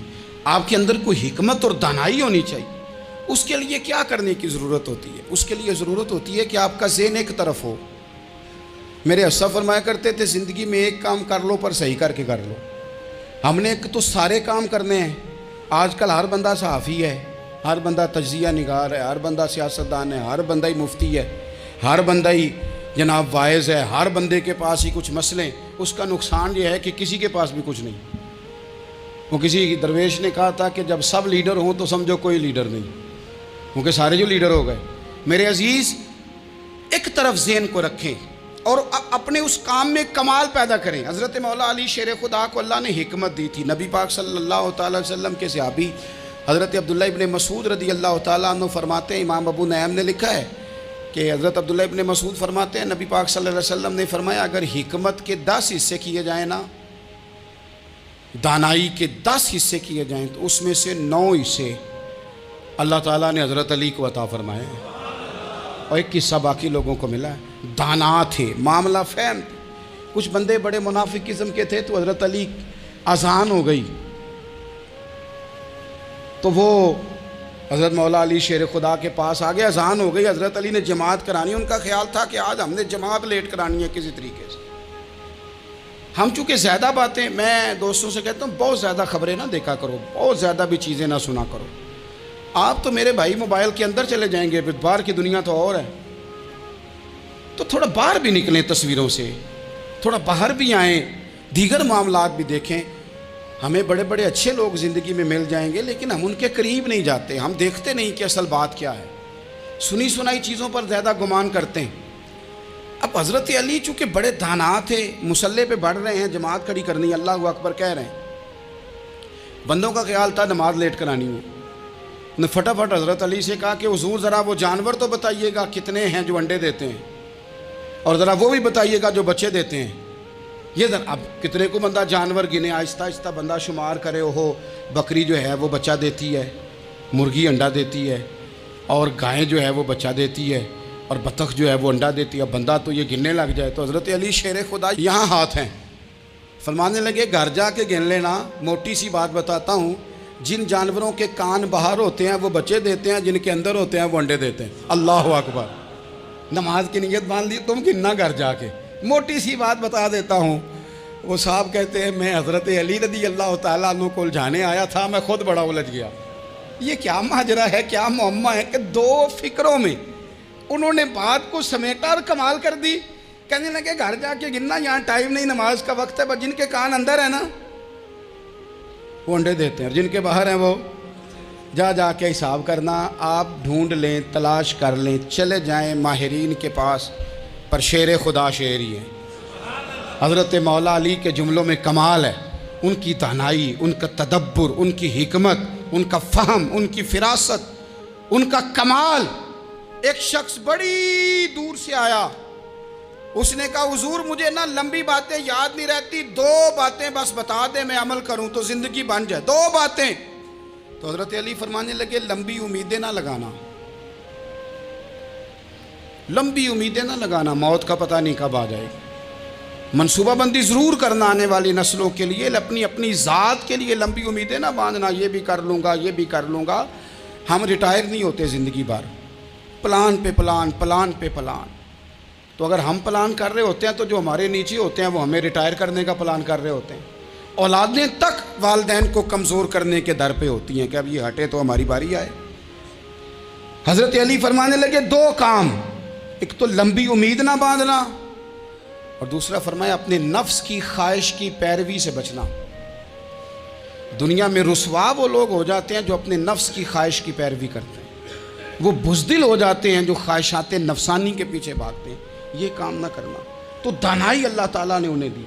آپ کے اندر کوئی حکمت اور دانائی ہونی چاہیے. اس کے لیے کیا کرنے کی ضرورت ہوتی ہے؟ اس کے لیے ضرورت ہوتی ہے کہ آپ کا ذہن ایک طرف ہو. میرے اسا فرمایا کرتے تھے زندگی میں ایک کام کر لو پر صحیح کر کے کر لو. ہم نے تو سارے کام کرنے ہیں. آج کل ہر بندہ صحافی ہے، ہر بندہ تجزیہ نگار ہے، ہر بندہ سیاستدان ہے، ہر بندہ ہی مفتی ہے، ہر بندہ ہی جناب واعظ ہے، ہر بندے کے پاس ہی کچھ مسئلے. اس کا نقصان یہ ہے کہ کسی کے پاس بھی کچھ نہیں. وہ کسی درویش نے کہا تھا کہ جب سب لیڈر ہوں تو سمجھو کوئی لیڈر نہیں، کیونکہ سارے جو لیڈر ہو گئے. میرے عزیز ایک طرف ذہن کو رکھیں اور اپنے اس کام میں کمال پیدا کریں. حضرت مولا علی شیر خدا کو اللہ نے حکمت دی تھی. نبی پاک صلی اللہ تعالی وسلم کے صحابی حضرت عبداللہ ابن مسعود رضی اللہ تعالیٰ عنہ فرماتے ہیں, امام ابو نعیم نے لکھا ہے کہ حضرت عبداللہ ابن مسعود فرماتے ہیں نبی پاک صلی اللہ علیہ وسلم نے فرمایا اگر حکمت کے 10 حصے کیے جائیں نا, دانائی کے 10 حصے کیے جائیں تو اس میں سے 9 حصے اللہ تعالیٰ نے حضرت علی کو عطا فرمائے ہیں, اور ایک حصہ باقی لوگوں کو ملا ہے. دانا تھے, معاملہ فہم تھے. کچھ بندے بڑے منافق قسم کے تھے تو حضرت علی اذان ہو گئی تو وہ حضرت مولا علی شیر خدا کے پاس آگے, اذان ہو گئی, حضرت علی نے جماعت کرانی. ان کا خیال تھا کہ آج ہم نے جماعت لیٹ کرانی ہے کسی طریقے سے. ہم چونکہ زیادہ باتیں, میں دوستوں سے کہتا ہوں بہت زیادہ خبریں نہ دیکھا کرو, بہت زیادہ بھی چیزیں نہ سنا کرو. آپ تو میرے بھائی موبائل کے اندر چلے جائیں گے, باہر کی دنیا تو اور ہے, تو تھوڑا باہر بھی نکلیں تصویروں سے, تھوڑا باہر بھی آئیں, دیگر معاملات بھی دیکھیں. ہمیں بڑے بڑے اچھے لوگ زندگی میں مل جائیں گے لیکن ہم ان کے قریب نہیں جاتے, ہم دیکھتے نہیں کہ اصل بات کیا ہے, سنی سنائی چیزوں پر زیادہ گمان کرتے ہیں. اب حضرت علی چونکہ بڑے دانا تھے, مصلے پہ بڑھ رہے ہیں, جماعت کھڑی کرنی, اللہ اکبر کہہ رہے ہیں. بندوں کا خیال تھا نماز لیٹ کرانی ہے. نے فٹافٹ حضرت علی سے کہا کہ حضور ذرا وہ جانور تو بتائیے گا کتنے ہیں جو انڈے دیتے ہیں, اور ذرا وہ بھی بتائیے گا جو بچے دیتے ہیں. یہ ذرا اب کتنے کو بندہ جانور گنے, آہستہ آہستہ بندہ شمار کرے. ہو بکری جو ہے وہ بچہ دیتی ہے, مرغی انڈا دیتی ہے, اور گائیں جو ہے وہ بچہ دیتی ہے, اور بطخ جو ہے وہ انڈا دیتی ہے. بندہ تو یہ گننے لگ جائے. تو حضرت علی شیر خدا یہاں ہاتھ ہیں, فرمانے لگے گھر جا کے گن لینا. موٹی سی بات بتاتا ہوں, جن جانوروں کے کان باہر ہوتے ہیں وہ بچے دیتے ہیں, جن کے اندر ہوتے ہیں وہ انڈے دیتے ہیں. اللہ اکبر. نماز کی نیت مان لی, تم گننا گھر جا کے. موٹی سی بات بتا دیتا ہوں. وہ صاحب کہتے ہیں میں حضرت علی رضی اللہ تعالیٰ عنہ کو الجھانے آیا تھا, میں خود بڑا الجھ گیا. یہ کیا ماجرا ہے, کیا معمہ ہے کہ 2 فکروں میں انہوں نے بات کو سمیٹا اور کمال کر دی. کہنے لگے گھر جا کے گننا, یہاں ٹائم نہیں, نماز کا وقت ہے. بس جن کے کان اندر ہے نا وہ انڈے دیتے ہیں, اور جن کے باہر ہیں وہ جا کے حساب کرنا. آپ ڈھونڈ لیں, تلاش کر لیں, چلے جائیں ماہرین کے پاس, پر شیر خدا شیر ہی ہے. حضرت مولا علی کے جملوں میں کمال ہے, ان کی دانائی, ان کا تدبر, ان کی حکمت, ان کا فہم, ان کی فراست, ان کا کمال. ایک شخص بڑی دور سے آیا, اس نے کہا حضور مجھے نا لمبی باتیں یاد نہیں رہتی, 2 باتیں بس بتا دیں میں عمل کروں تو زندگی بن جائے, 2 باتیں. تو حضرت علی فرمانے لگے لمبی امیدیں نہ لگانا, لمبی امیدیں نہ لگانا, موت کا پتہ نہیں کب آ جائے. منصوبہ بندی ضرور کرنا آنے والی نسلوں کے لیے, اپنی ذات کے لیے لمبی امیدیں نہ باندھنا, یہ بھی کر لوں گا, یہ بھی کر لوں گا. ہم ریٹائر نہیں ہوتے زندگی بھر, پلان پہ پلان, پلان پہ پلان. تو اگر ہم پلان کر رہے ہوتے ہیں تو جو ہمارے نیچے ہوتے ہیں وہ ہمیں ریٹائر کرنے کا پلان کر رہے ہوتے ہیں. اولادیں تک والدین کو کمزور کرنے کے در پہ ہوتی ہیں کہ اب یہ ہٹے تو ہماری باری آئے. حضرت علی فرمانے لگے 2 کام, ایک تو لمبی امید نہ باندھنا, اور دوسرا فرمایا اپنے نفس کی خواہش کی پیروی سے بچنا. دنیا میں رسوا وہ لوگ ہو جاتے ہیں جو اپنے نفس کی خواہش کی پیروی کرتے ہیں, وہ بزدل ہو جاتے ہیں جو خواہشات نفسانی کے پیچھے بھاگتے ہیں. یہ کام نہ کرنا. تو دانائی اللہ تعالیٰ نے انہیں دی.